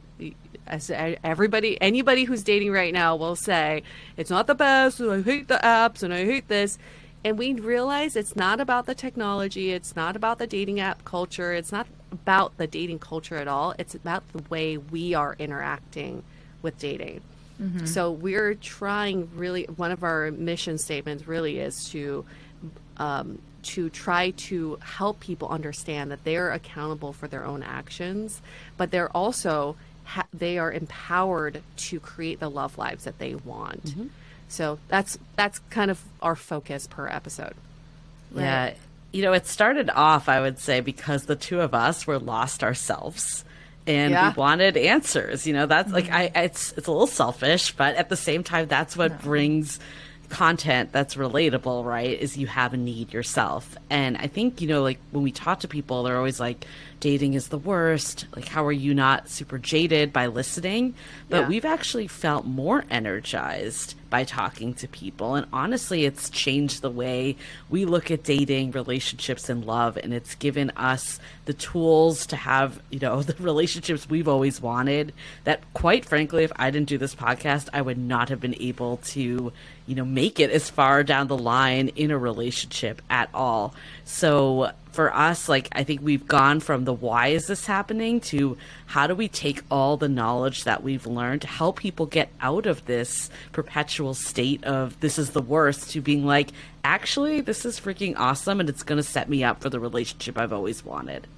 as anybody who's dating right now will say it's not the best, and I hate the apps and I hate this. And we realize it's not about the technology, it's not about the dating app culture, it's not about the dating culture at all. It's about the way we are interacting with dating. So we're trying, really, one of our mission statements really is to try to help people understand that they're accountable for their own actions, but they're also they are empowered to create the love lives that they want. So that's kind of our focus per episode. Yeah. You know, it started off, I would say, because the two of us were lost ourselves. And we wanted answers, you know, that's like, it's a little selfish, but at the same time, that's what brings content that's relatable, right? Is you have a need yourself. And I think, you know, like when we talk to people, they're always like, dating is the worst. Like, how are you not super jaded by listening? But we've actually felt more energized by talking to people. And honestly, it's changed the way we look at dating, relationships, and love. And it's given us the tools to have, you know, the relationships we've always wanted that, quite frankly, if I didn't do this podcast, I would not have been able to, you know, make it as far down the line in a relationship at all. So for us, like, I think we've gone from the why is this happening to how do we take all the knowledge that we've learned to help people get out of this perpetual state of this is the worst to being like, actually, this is freaking awesome and it's going to set me up for the relationship I've always wanted.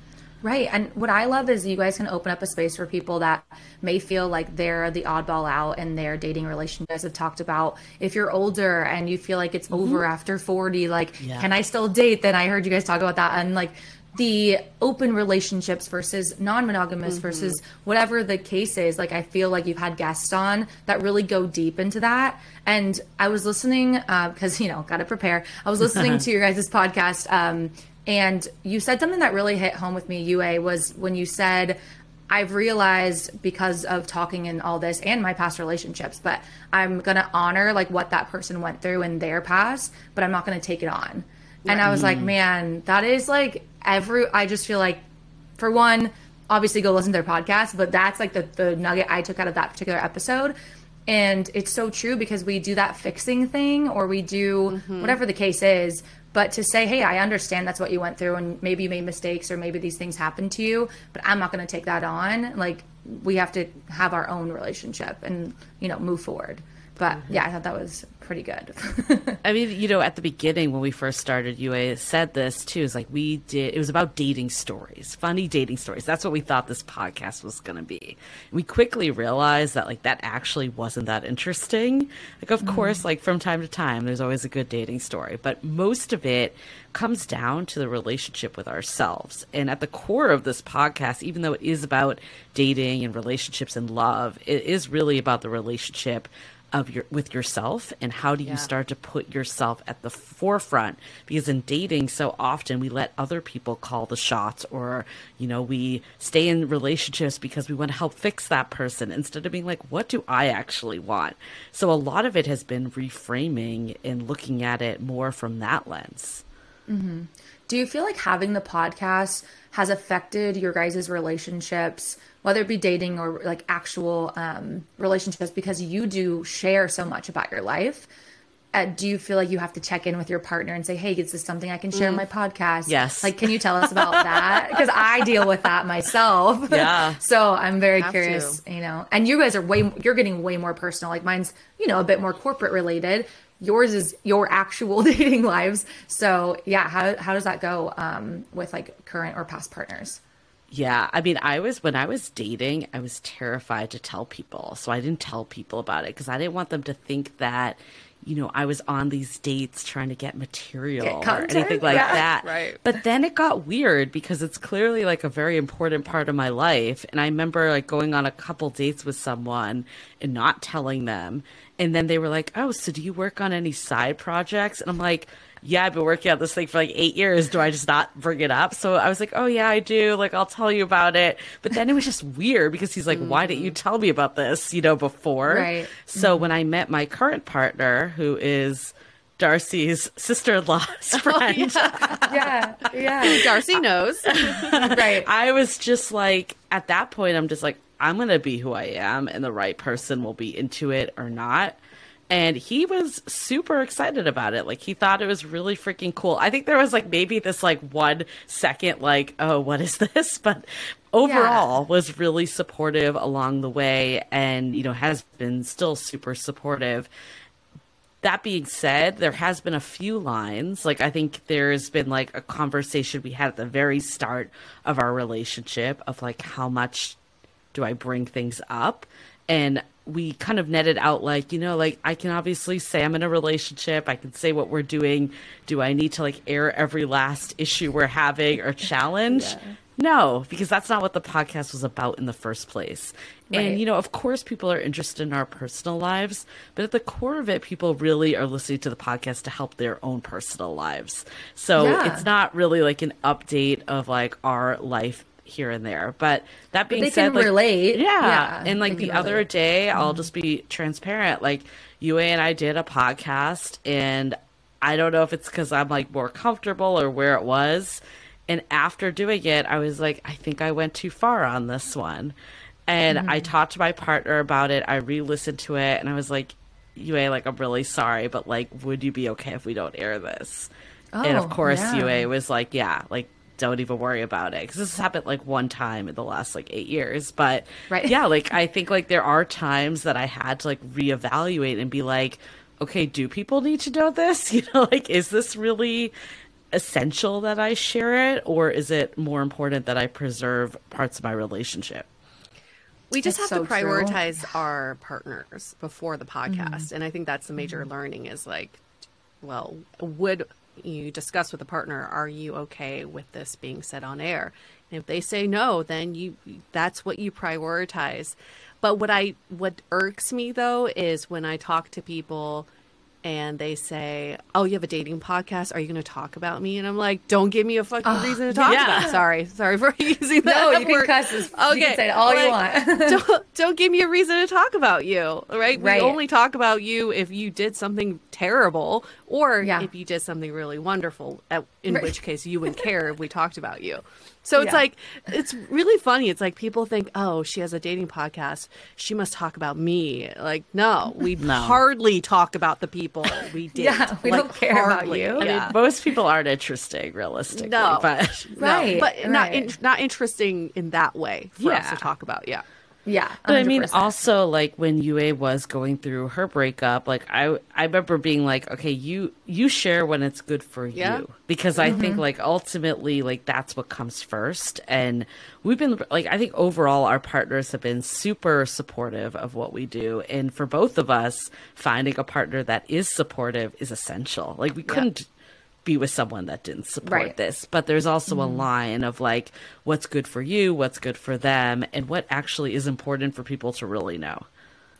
Right. And what I love is you guys can open up a space for people that may feel like they're the oddball out in their dating relationship. You guys have talked about if you're older and you feel like it's over after 40, like, can I still date? Then I heard you guys talk about that. And like the open relationships versus non-monogamous versus whatever the case is. Like, I feel like you've had guests on that really go deep into that. And I was listening because, you know, got to prepare. I was listening to your guys' podcast and you said something that really hit home with me, Yue, was when you said, I've realized because of talking and all this and my past relationships, but I'm going to honor like what that person went through in their past, but I'm not going to take it on. And I was like, man, that is like I just feel like, for one, obviously go listen to their podcast, but that's like the nugget I took out of that particular episode. And it's so true because we do that fixing thing or we do whatever the case is. But to say, hey, I understand that's what you went through and maybe you made mistakes or maybe these things happened to you, but I'm not going to take that on. Like, we have to have our own relationship and, you know, move forward. But yeah, I thought that was pretty good. I mean, you know, at the beginning when we first started, Yue said this too, is like it was about dating stories, funny dating stories. That's what we thought this podcast was going to be. We quickly realized that like that actually wasn't that interesting. Like, of course, like from time to time, there's always a good dating story, but most of it comes down to the relationship with ourselves. And at the core of this podcast, even though it is about dating and relationships and love, it is really about the relationship with yourself, and how do you start to put yourself at the forefront? Because in dating, so often we let other people call the shots, or we stay in relationships because we want to help fix that person instead of being like, what do I actually want? So a lot of it has been reframing and looking at it more from that lens. Mm-hmm. Do you feel like having the podcast has affected your guys' relationships, whether it be dating or like actual relationships, because you do share so much about your life? Do you feel like you have to check in with your partner and say, hey, is this something I can share on my podcast? Yes. Like, can you tell us about that? Because I deal with that myself. Yeah. So I'm very curious, and you guys are you're getting way more personal. Like mine's, a bit more corporate related. Yours is your actual dating lives. So yeah, how does that go with like current or past partners? Yeah. I mean, when I was dating, I was terrified to tell people. So I didn't tell people about it because I didn't want them to think that, I was on these dates trying to get material or anything like that. Right. But then it got weird because it's clearly like a very important part of my life. And I remember like going on a couple dates with someone and not telling them. And then they were like, oh, so do you work on any side projects? And I'm like, yeah, I've been working on this thing for like 8 years. Do I just not bring it up? So I was like, oh yeah, I do. Like, I'll tell you about it. But then it was just weird because he's like, why didn't you tell me about this, before? Right. So when I met my current partner, who is Darci's sister-in-law's friend. Yeah. Darci knows. Right. I was just like, at that point, I'm just like, I'm going to be who I am and the right person will be into it or not. And he was super excited about it. Like, he thought it was really freaking cool. I think there was like maybe this like 1 second, like, oh, what is this? But overall was really supportive along the way and, has been still super supportive. That being said, there has been a few lines. Like, I think there's been like a conversation we had at the very start of our relationship of like, how much do I bring things up? And we kind of netted out like, like I can obviously say I'm in a relationship. I can say what we're doing. Do I need to like air every last issue we're having or challenge? No, because that's not what the podcast was about in the first place. Right. And, of course, people are interested in our personal lives, but at the core of it, people really are listening to the podcast to help their own personal lives. So it's not really like an update of like our life here and there. But that being said, can relate. Yeah. And like the other day, I'll just be transparent. Like Yue and I did a podcast, and I don't know if it's because I'm like more comfortable or where it was. And after doing it, I was like, I think I went too far on this one. And I talked to my partner about it. I re-listened to it, and I was like, Yue, like, I'm really sorry, but like, would you be okay if we don't air this? And of course, Yue was like, yeah, like, don't even worry about it. Because this has happened like one time in the last like 8 years. But yeah, like, I think like there are times that I had to like reevaluate and be like, okay, do people need to know this? Like, is this really essential that I share it, or is it more important that I preserve parts of my relationship? We just have to prioritize our partners before the podcast. And I think that's the major learning is like, well, would you discuss with a partner, are you okay with this being said on air? And if they say no, then that's what you prioritize. But what irks me though is when I talk to people and they say, oh, you have a dating podcast. Are you going to talk about me? And I'm like, don't give me a fucking reason to talk about it. Sorry for using that. No, you can cuss. You can say all you want. don't give me a reason to talk about you, right? We only talk about you if you did something terrible or if you did something really wonderful, in which case you wouldn't care if we talked about you. So it's like, it's really funny. It's like people think, oh, she has a dating podcast. She must talk about me. Like, no, we hardly talk about the people we date. Yeah, we don't care about you. I mean, most people aren't interesting, realistically. No, but not interesting in that way for us to talk about. Yeah. Yeah. 100%. But I mean, also, like, when Yue was going through her breakup, like, I remember being like, okay, you share when it's good for you. Because I think, like, ultimately, like, that's what comes first. And we've been, like, I think overall our partners have been super supportive of what we do. And for both of us, finding a partner that is supportive is essential. Like, we couldn't be with someone that didn't support this. But there's also a line of like, what's good for you, what's good for them, and what actually is important for people to really know.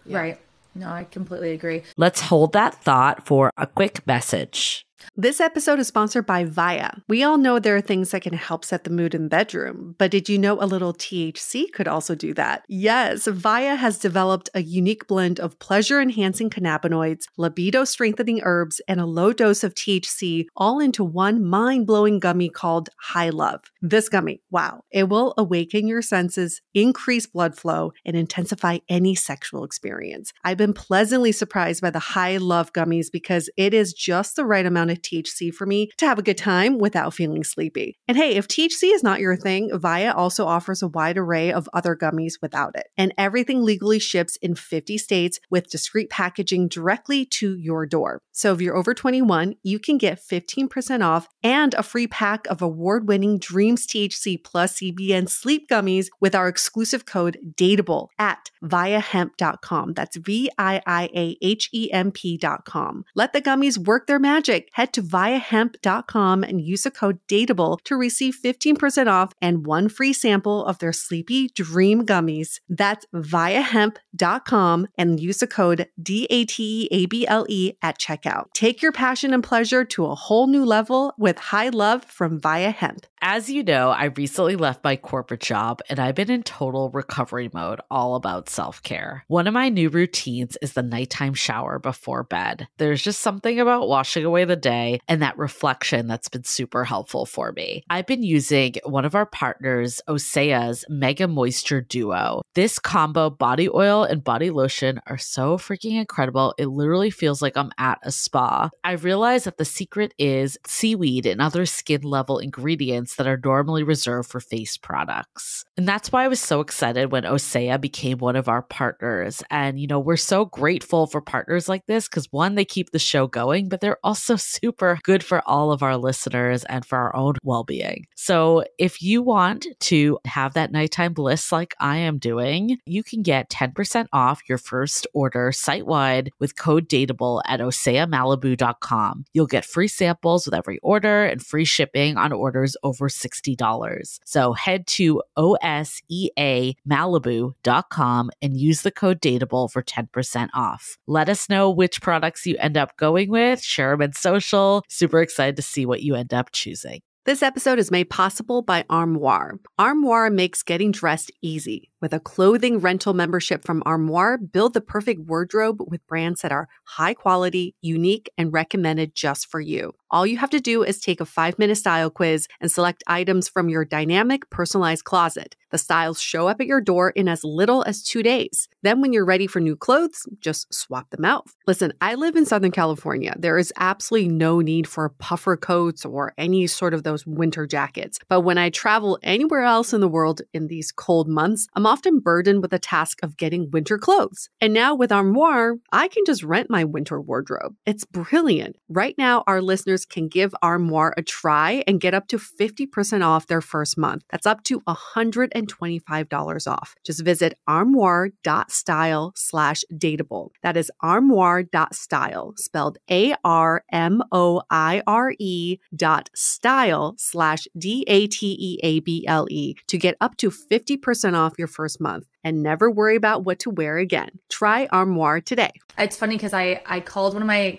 Right. No, I completely agree. Let's hold that thought for a quick message. This episode is sponsored by Via. We all know there are things that can help set the mood in the bedroom, but did you know a little THC could also do that? Yes, Via has developed a unique blend of pleasure-enhancing cannabinoids, libido-strengthening herbs, and a low dose of THC all into one mind-blowing gummy called High Love. This gummy, wow, it will awaken your senses, increase blood flow, and intensify any sexual experience. I've been pleasantly surprised by the High Love gummies because it is just the right amount of THC for me to have a good time without feeling sleepy. And hey, if THC is not your thing, Via also offers a wide array of other gummies without it. And everything legally ships in 50 states with discreet packaging directly to your door. So if you're over 21, you can get 15% off and a free pack of award-winning Dreams THC plus CBN sleep gummies with our exclusive code DATEABLE at viahemp.com. That's VIIAHEMP.com. Let the gummies work their magic. Head to viahemp.com and use the code DATEABLE to receive 15% off and one free sample of their Sleepy Dream gummies. That's viahemp.com and use the code DATEABLE at checkout. Take your passion and pleasure to a whole new level with High Love from Via Hemp. As you know, I recently left my corporate job and I've been in total recovery mode, all about self-care. One of my new routines is the nighttime shower before bed. There's just something about washing away the day and that reflection that's been super helpful for me. I've been using one of our partners, Osea's Mega Moisture Duo. This combo body oil and body lotion are so freaking incredible. It literally feels like I'm at a spa. I realized that the secret is seaweed and other skin level ingredients that are normally reserved for face products. And that's why I was so excited when Osea became one of our partners. And, you know, we're so grateful for partners like this because one, they keep the show going, but they're also super good for all of our listeners and for our own well-being. So if you want to have that nighttime bliss like I am doing, you can get 10% off your first order site-wide with code DATEABLE at oseamalibu.com. You'll get free samples with every order and free shipping on orders over $60. So head to oseamalibu.com and use the code DATEABLE for 10% off. Let us know which products you end up going with. Share them in social. Super excited to see what you end up choosing. This episode is made possible by Armoire. Armoire makes getting dressed easy. With a clothing rental membership from Armoire, build the perfect wardrobe with brands that are high quality, unique, and recommended just for you. All you have to do is take a 5-minute style quiz and select items from your dynamic, personalized closet. The styles show up at your door in as little as 2 days. Then when you're ready for new clothes, just swap them out. Listen, I live in Southern California. There is absolutely no need for puffer coats or any sort of those winter jackets. But when I travel anywhere else in the world in these cold months, I'm often burdened with the task of getting winter clothes. And now with Armoire, I can just rent my winter wardrobe. It's brilliant. Right now, our listeners can give Armoire a try and get up to 50% off their first month. That's up to $125 off. Just visit armoire.style/dateable. That is armoire.style, spelled ARMOIRE.style/DATEABLE to get up to 50% off your first month and never worry about what to wear again. Try Armoire today. It's funny because I called one of my,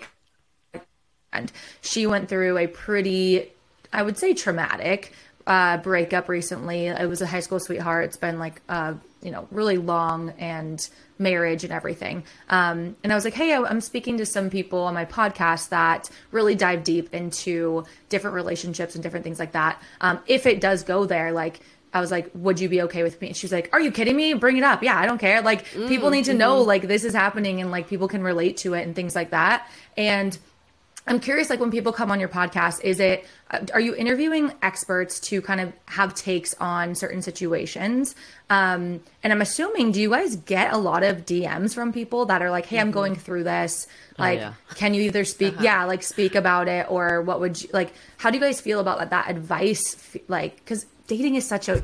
and she went through a pretty, I would say, traumatic breakup recently. It was a high school sweetheart. It's been like, really long, and marriage and everything. And I was like, hey, I'm speaking to some people on my podcast that really dive deep into different relationships and different things like that. If it does go there, like, I was like, would you be okay with me? And she was like, are you kidding me? Bring it up. Yeah, I don't care. Like, people need to know, like, this is happening and like people can relate to it and things like that. And I'm curious, like, when people come on your podcast, are you interviewing experts to kind of have takes on certain situations? And I'm assuming, do you guys get a lot of DMs from people that are like, hey, I'm going through this. Like, can you either speak, speak about it, or what would you, like, how do you guys feel about that advice? Like, because dating is such a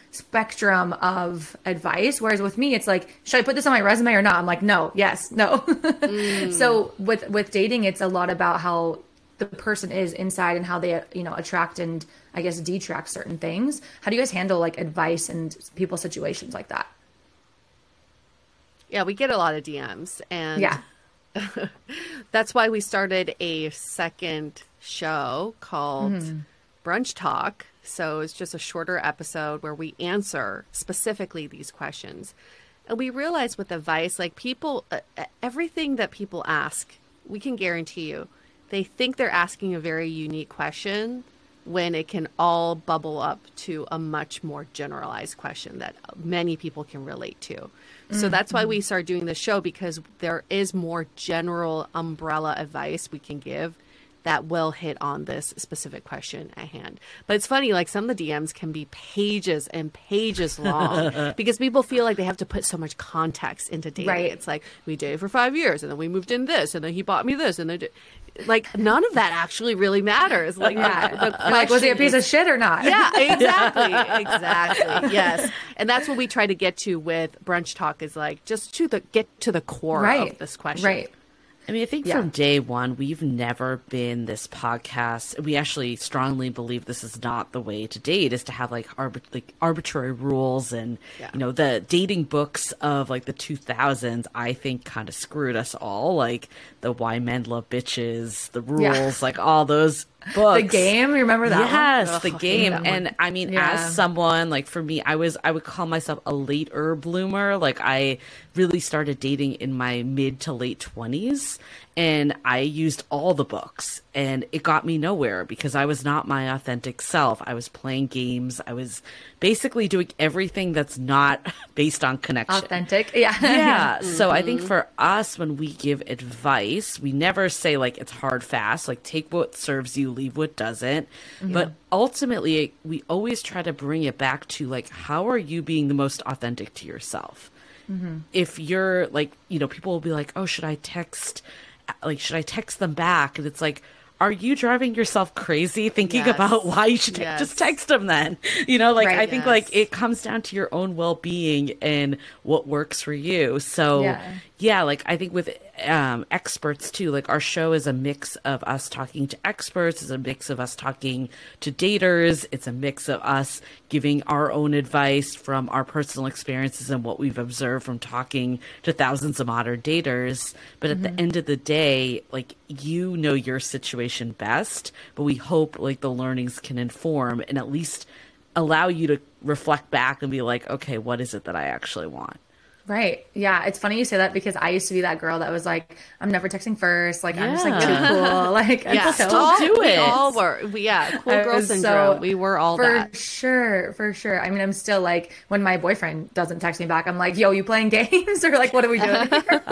spectrum of advice. Whereas with me, it's like, should I put this on my resume or not? I'm like, no, yes, no. So with dating, it's a lot about how the person is inside and how they, attract and I guess detract certain things. How do you guys handle like advice and people's situations like that? Yeah, we get a lot of DMs, and Yeah. that's why we started a second show called Brunch Talk. So it's just a shorter episode where we answer specifically these questions. And we realize with advice, like people, everything that people ask, we can guarantee you, they think they're asking a very unique question when it can all bubble up to a much more generalized question that many people can relate to. So that's why we started doing the show, because there is more general umbrella advice we can give that will hit on this specific question at hand. But it's funny, like some of the DMs can be pages and pages long because people feel like they have to put so much context into dating. Right. It's like, we dated for 5 years and then we moved in this and then he bought me this and then like none of that actually really matters. Like, Like, was he a piece of shit or not? Yeah, exactly. Yes. And that's what we try to get to with Brunch Talk, is like just get to the core of this question. Right. I mean, I think from day one, we've never been this podcast. We actually strongly believe this is not the way to date, is to have like arbitrary rules. And, you know, the dating books of like the 2000s, I think kind of screwed us all. Like the Why Men Love Bitches, the rules, like all those books. The Game, you remember that one? Yes, The Game. And I mean, as someone, like for me, I would call myself a later bloomer. Like I really started dating in my mid to late 20s, and I used all the books, and it got me nowhere because I was not my authentic self. I was playing games. I was basically doing everything that's not based on connection. Authentic. Yeah. Yeah. So I think for us, when we give advice, we never say like it's hard, fast, like take what serves you, leave what doesn't. But ultimately, we always try to bring it back to like, how are you being the most authentic to yourself? If you're like, you know, people will be like, oh, should I text them back? And it's like, are you driving yourself crazy thinking about why you should just text them then? You know, like, I think like it comes down to your own well-being and what works for you. So like I think with experts too, like our show is a mix of us talking to experts, it's a mix of us talking to daters, it's a mix of us giving our own advice from our personal experiences and what we've observed from talking to thousands of modern daters. But at the end of the day, like, you know your situation best, but we hope like the learnings can inform and at least allow you to reflect back and be like, okay, what is it that I actually want? Right. Yeah. It's funny you say that because I used to be that girl that was like, I'm never texting first. Like, I'm just like too cool. Like, I still do it. We all were. Cool girl syndrome. We were all that. For sure. I mean, I'm still like, when my boyfriend doesn't text me back, I'm like, yo, you playing games? Or like, what are we doing here?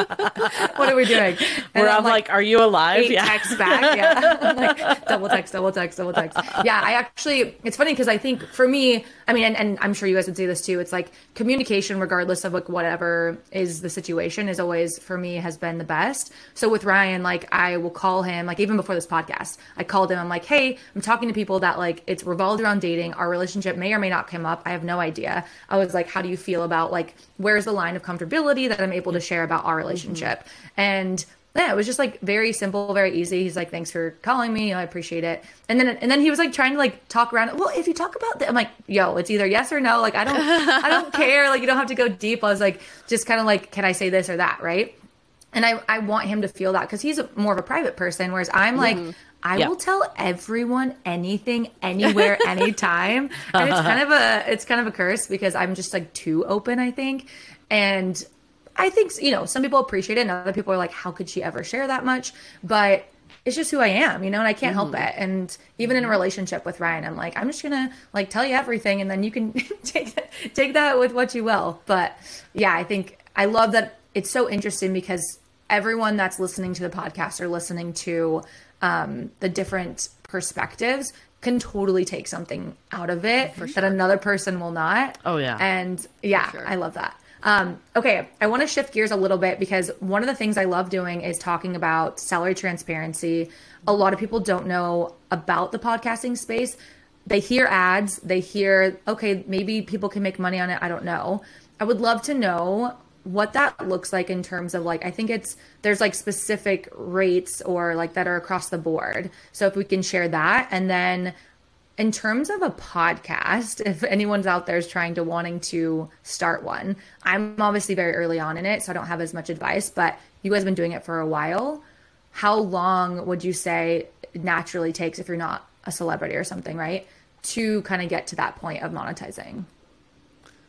What are we doing? And where I'm like, are you alive? Text back. Yeah. I'm like, double text. Yeah. I actually, it's funny because I think for me, I mean, and I'm sure you guys would say this too. It's like communication, regardless of like whatever is the situation, is always, for me, has been the best. So with Ryan, like I will call him, like even before this podcast, I called him. I'm like, hey, I'm talking to people that like it's revolved around dating. Our relationship may or may not come up. I have no idea. I was like, how do you feel about like, where's the line of comfortability that I'm able to share about our relationship? And yeah, it was just like very simple, very easy. He's like, thanks for calling me. I appreciate it. And then he was like trying to like talk around. Well, if you talk about that, I'm like, yo, it's either yes or no. Like, I don't care. Like, you don't have to go deep. I was like, just kind of like, can I say this or that? Right. And I want him to feel that because he's more of a private person. Whereas I'm like, I will tell everyone anything, anywhere, anytime. And it's kind of a curse because I'm just like too open, I think. And I think, you know, some people appreciate it and other people are like, how could she ever share that much? But it's just who I am, you know, and I can't help it. And even in a relationship with Ryan, I'm like, I'm just going to like tell you everything and then you can take that with what you will. But yeah, I think I love that. It's so interesting because everyone that's listening to the podcast or listening to the different perspectives can totally take something out of it that another person will not. Oh yeah. And yeah, I love that. Okay, I want to shift gears a little bit because one of the things I love doing is talking about salary transparency. A lot of people don't know about the podcasting space. They hear ads, they hear, okay, maybe people can make money on it. I don't know. I would love to know what that looks like in terms of like, I think there's like specific rates or like that are across the board. So if we can share that, and then In terms of a podcast, if anyone's out there is wanting to start one, I'm obviously very early on in it, so I don't have as much advice, but you guys have been doing it for a while. How long would you say it naturally takes, if you're not a celebrity or something, right, to kind of get to that point of monetizing?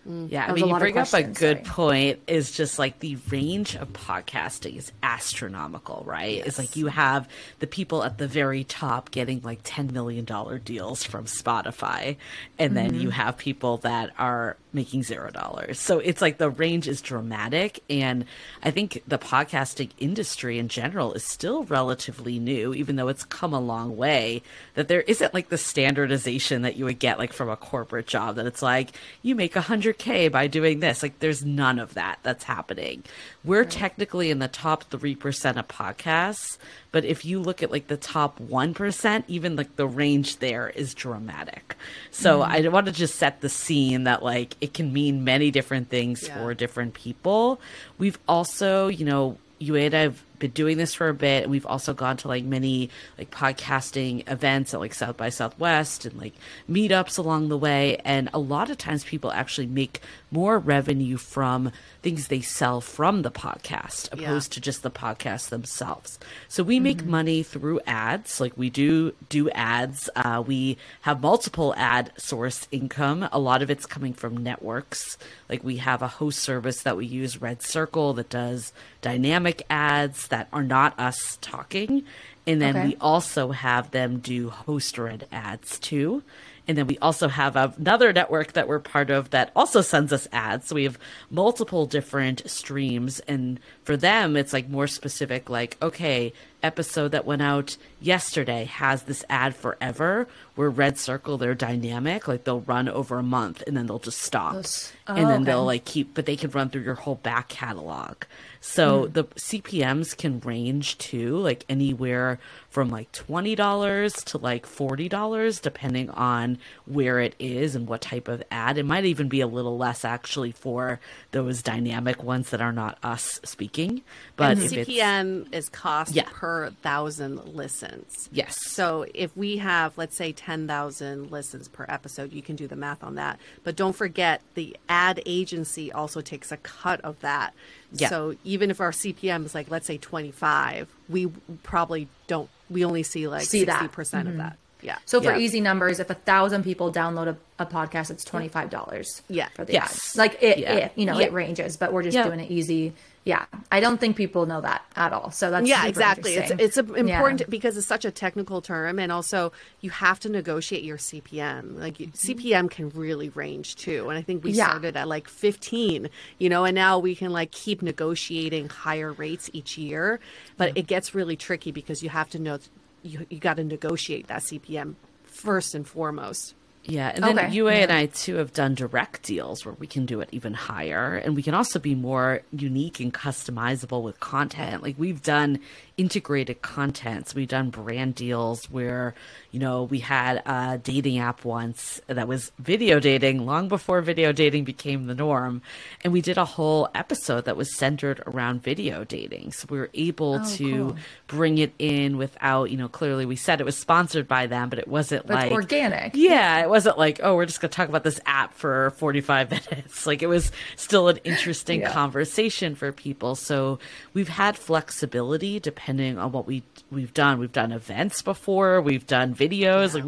Yeah, I mean, you bring up a good point, is just like the range of podcasting is astronomical, right? Yes. It's like you have the people at the very top getting like $10 million deals from Spotify, and then you have people that are making $0. So it's like the range is dramatic. And I think the podcasting industry in general is still relatively new, even though it's come a long way, that there isn't like the standardization that you would get like from a corporate job, that it's like you make $100K by doing this. Like there's none of that that's happening. We're technically in the top 3% of podcasts, but if you look at like the top 1%, even like the range there is dramatic. So I want to just set the scene that like it can mean many different things for different people. We've also, you know, you and I've been doing this for a bit, and we've also gone to like many like podcasting events at like South by Southwest and like meetups along the way. And a lot of times people actually make more revenue from things they sell from the podcast opposed to just the podcast themselves. So we make money through ads. Like we do ads. We have multiple ad source income. A lot of it's coming from networks. Like we have a host service that we use, Red Circle, that does dynamic ads that are not us talking. And then we also have them do host-read ads too. And then we also have another network that we're part of that also sends us ads. So we have multiple different streams. And for them, it's like more specific, like, okay, episode that went out yesterday has this ad forever, where Red Circle, they're dynamic. Like they'll run over a month and then they'll just stop. And then they'll like keep, but they can run through your whole back catalog. So the CPMs can range too, like anywhere from like $20 to like $40, depending on where it is and what type of ad. It might even be a little less actually for those dynamic ones that are not us speaking. But if CPM is cost per 1,000 listens. Yes. So if we have, let's say, 10,000 listens per episode, you can do the math on that. But don't forget, the ad agency also takes a cut of that. Yeah. So even if our CPM is like, let's say 25, we probably don't, we only see like 60% of that. Yeah. So for easy numbers, if 1,000 people download a podcast, it's $25 for the ads. Like it you know, it ranges, but we're just doing it easy. Yeah. I don't think people know that at all. So that's exactly. It's important because it's such a technical term, and also you have to negotiate your CPM. Like CPM can really range too. And I think we started at like 15, you know, and now we can like keep negotiating higher rates each year, but it gets really tricky because you have to know you got to negotiate that CPM first and foremost. Yeah, and then UA and I too have done direct deals where we can do it even higher, and we can also be more unique and customizable with content. Like we've done integrated content. So we've done brand deals where, you know, we had a dating app once that was video dating long before video dating became the norm. And we did a whole episode that was centered around video dating. So we were able to bring it in without, you know, clearly we said it was sponsored by them, but it wasn't like organic. Yeah, it wasn't like, oh, we're just going to talk about this app for 45 minutes. Like it was still an interesting conversation for people. So we've had flexibility depending on what we've done. We've done events before, we've done videos, like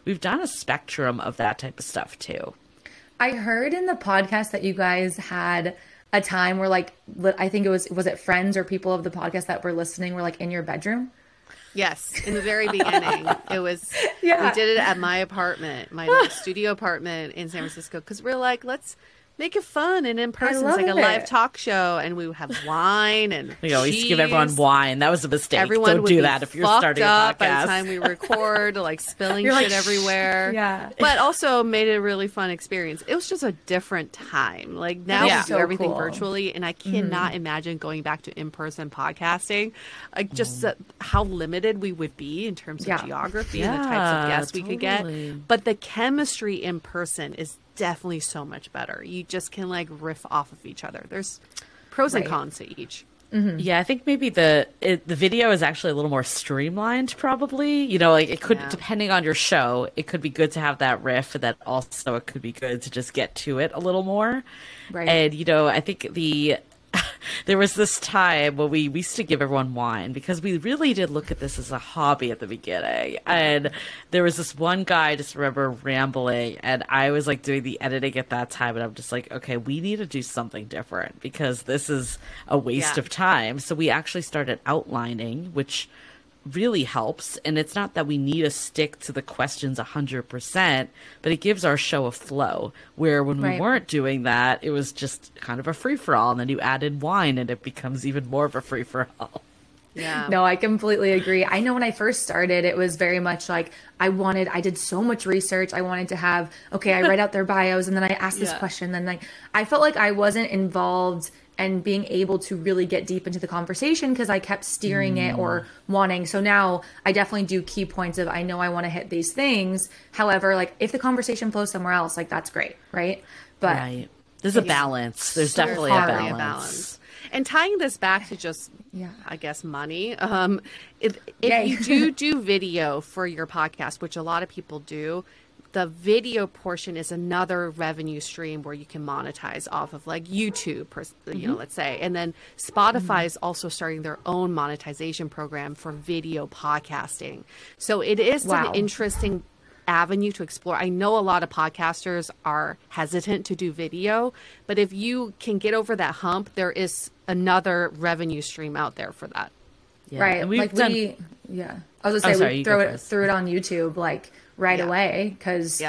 we've done a spectrum of that type of stuff too. I heard in the podcast that you guys had a time where like, I think it was it friends or people of the podcast that were listening were like in your bedroom? Yes, in the very beginning. It was, we did it at my apartment, my little studio apartment in San Francisco, because we're like, let's make it fun and in person. It's like a live talk show, and we would have wine and we always give everyone wine. That was a mistake. Everyone Don't do that if you're starting a podcast. By the time we record, like spilling shit everywhere. Yeah, but also made it a really fun experience. It was just a different time. Like now we do everything virtually, and I cannot imagine going back to in-person podcasting. Like just how limited we would be in terms of geography and the types of guests we could get. But the chemistry in person is definitely so much better. You just can like riff off of each other. There's pros and cons to each. Yeah, I think maybe the video is actually a little more streamlined, probably. You know, like it could, depending on your show, it could be good to have that riff, and that also it could be good to just get to it a little more. Right. And, you know, I think there was this time when we used to give everyone wine because we really did look at this as a hobby at the beginning. And there was this one guy I just remember rambling, and I was like doing the editing at that time, and I'm just like, okay, we need to do something different because this is a waste of time. So we actually started outlining, which really helps. And it's not that we need to stick to the questions 100%, but it gives our show a flow, where when we weren't doing that, it was just kind of a free-for-all, and then you add in wine and it becomes even more of a free-for-all. Yeah. No, I completely agree. I know when I first started, it was very much like I did so much research. I wanted to have, okay, I write out their bios and then I ask this question. Then like, I felt like I wasn't involved and being able to really get deep into the conversation because I kept steering it or wanting. So now I definitely do key points of, I know I want to hit these things. However, like if the conversation flows somewhere else, like that's great. Right. But there's a balance. There's definitely a balance. And tying this back to just, I guess, money, if you do video for your podcast, which a lot of people do, the video portion is another revenue stream where you can monetize off of like YouTube, you know, let's say. And then Spotify is also starting their own monetization program for video podcasting. So it is an interesting avenue to explore. I know a lot of podcasters are hesitant to do video, but if you can get over that hump, there is another revenue stream out there for that. Yeah. Right. And like I was gonna say, we threw it on YouTube like right away because,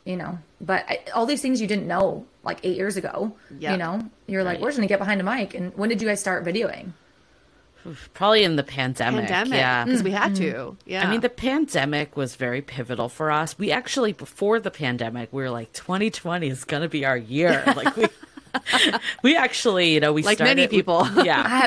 you know, but all these things you didn't know like 8 years ago, you know, you're like, we're just gonna get behind a mic. And when did you guys start videoing? Probably in the pandemic. Because we had to. I mean, the pandemic was very pivotal for us. We actually, before the pandemic, we were like, 2020 is going to be our year. Like we actually, you know, we like started, many people.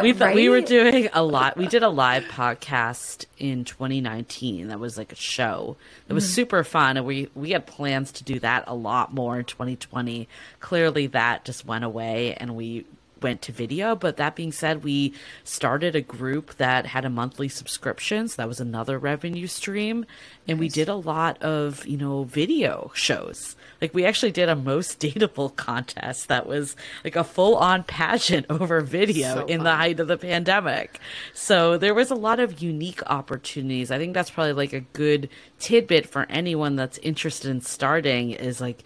We were doing a lot. We did a live podcast in 2019. That was like a show. It was super fun. And we had plans to do that a lot more in 2020. Clearly that just went away and we went to video. But that being said, we started a group that had a monthly subscription. So that was another revenue stream. And we did a lot of, you know, video shows. Like we actually did a most dateable contest that was like a full-on pageant over video in the height of the pandemic. So there was a lot of unique opportunities. I think that's probably like a good tidbit for anyone that's interested in starting is like,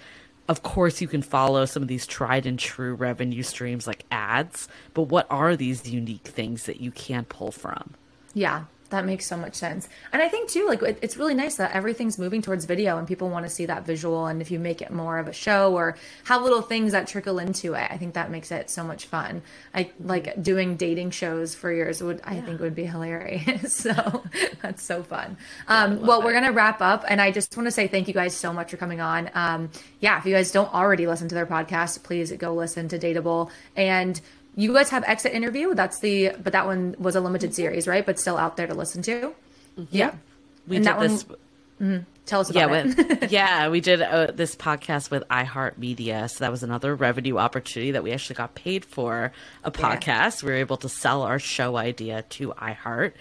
of course, you can follow some of these tried and true revenue streams like ads, but what are these unique things that you can pull from? Yeah, that makes so much sense. And I think too, like it's really nice that everything's moving towards video and people want to see that visual. And if you make it more of a show or have little things that trickle into it, I think that makes it so much fun. I like doing dating shows for years I think would be hilarious. So that's so fun. Well, we're going to wrap up and I just want to say thank you guys so much for coming on. If you guys don't already listen to their podcast, please go listen to Dateable. And you guys have Exit Interview. But that one was a limited series, right? But still out there to listen to. Mm-hmm. Yeah. We did this. Tell us about it. We did this podcast with iHeartMedia. So that was another revenue opportunity that we actually got paid for a podcast. We were able to sell our show idea to iHeart.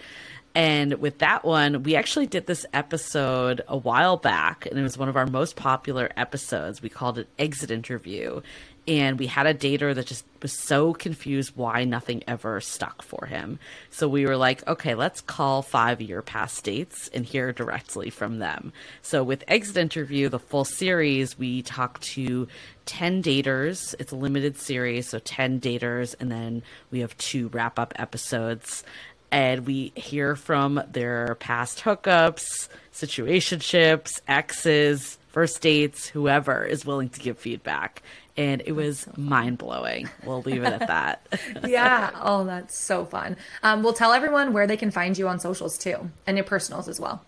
And with that one, we actually did this episode a while back, and it was one of our most popular episodes. We called it Exit Interview. And we had a dater that just was so confused why nothing ever stuck for him. So we were like, okay, let's call 5-year past dates and hear directly from them. So with Exit Interview, the full series, we talked to 10 daters. It's a limited series, so 10 daters. And then we have 2 wrap-up episodes. And we hear from their past hookups, situationships, exes, first dates, whoever is willing to give feedback. And it was mind-blowing. We'll leave it at that. Yeah. Oh, that's so fun. We'll tell everyone where they can find you on socials too, and your personals as well.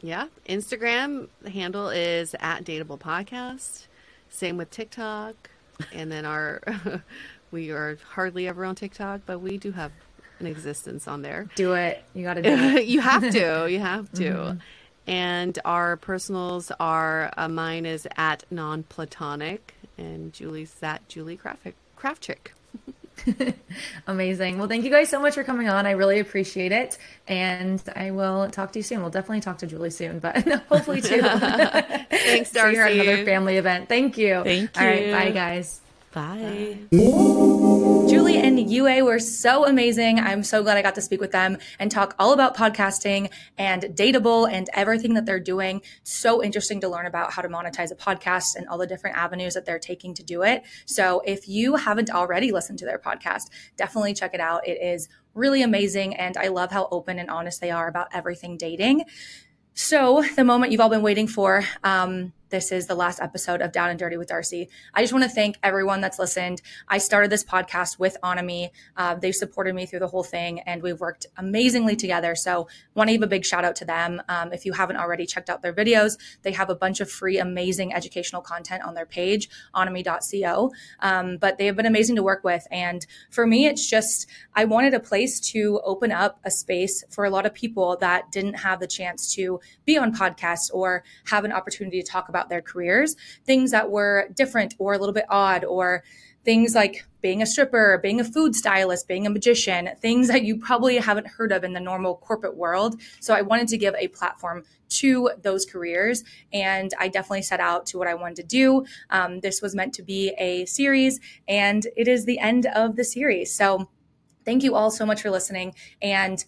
Yeah. Instagram, the handle is @Dateable Podcast. Same with TikTok. And then we are hardly ever on TikTok, but we do have an existence on there. Do it. You got to do it. You have to. You have to. Mm-hmm. And our personals are, mine is @nonplatonic and Julie's @Julie Craft Chick. Amazing. Well, thank you guys so much for coming on. I really appreciate it. And I will talk to you soon. We'll definitely talk to Julie soon, but hopefully too. Thanks, Darci. See you at another family event. Thank you. Thank you. All right. Bye, guys. Bye. Julie and Yue were so amazing. I'm so glad I got to speak with them and talk all about podcasting and Dateable and everything that they're doing. So interesting to learn about how to monetize a podcast and all the different avenues that they're taking to do it. So if you haven't already listened to their podcast, definitely check it out. It is really amazing. And I love how open and honest they are about everything dating. So the moment you've all been waiting for, this is the last episode of Down and Dirty with Darci. I just want to thank everyone that's listened. I started this podcast with Anami. They've supported me through the whole thing, and we've worked amazingly together. So want to give a big shout out to them. If you haven't already checked out their videos, they have a bunch of free, amazing educational content on their page, anami.co. But they have been amazing to work with. And for me, it's just, I wanted a place to open up a space for a lot of people that didn't have the chance to be on podcasts or have an opportunity to talk about their careers, things that were different or a little bit odd, or things like being a stripper, being a food stylist, being a magician, things that you probably haven't heard of in the normal corporate world. So I wanted to give a platform to those careers, and I definitely set out to what I wanted to do. This was meant to be a series, and it is the end of the series. So thank you all so much for listening. And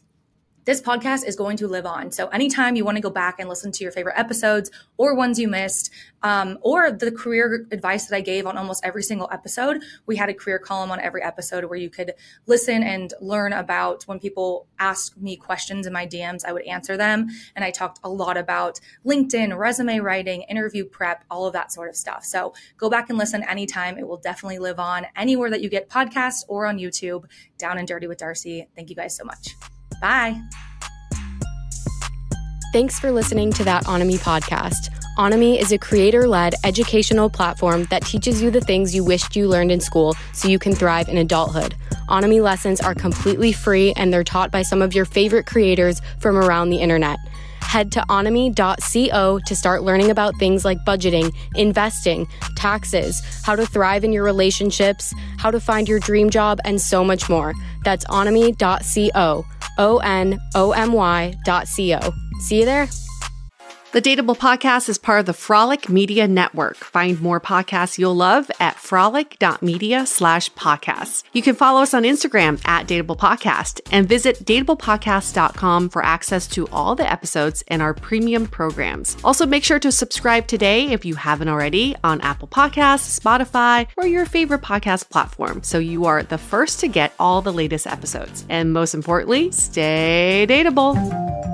this podcast is going to live on. So anytime you want to go back and listen to your favorite episodes or ones you missed, or the career advice that I gave on almost every single episode, we had a career column on every episode where you could listen and learn about when people ask me questions in my DMs, I would answer them. And I talked a lot about LinkedIn, resume writing, interview prep, all of that sort of stuff. So go back and listen anytime. It will definitely live on anywhere that you get podcasts or on YouTube. Down and Dirty with Darci. Thank you guys so much. Bye. Thanks for listening to That Anami podcast. Anami is a creator-led educational platform that teaches you the things you wished you learned in school so you can thrive in adulthood. Anami lessons are completely free, and they're taught by some of your favorite creators from around the internet. Head to anami.co to start learning about things like budgeting, investing, taxes, how to thrive in your relationships, how to find your dream job, and so much more. That's anami.co, ONOMY.co. See you there. The Dateable podcast is part of the Frolic Media Network. Find more podcasts you'll love at frolic.media/podcasts. You can follow us on Instagram at Dateable Podcast and visit dateablepodcast.com for access to all the episodes and our premium programs. Also, make sure to subscribe today if you haven't already on Apple Podcasts, Spotify, or your favorite podcast platform, so you are the first to get all the latest episodes. And most importantly, stay dateable.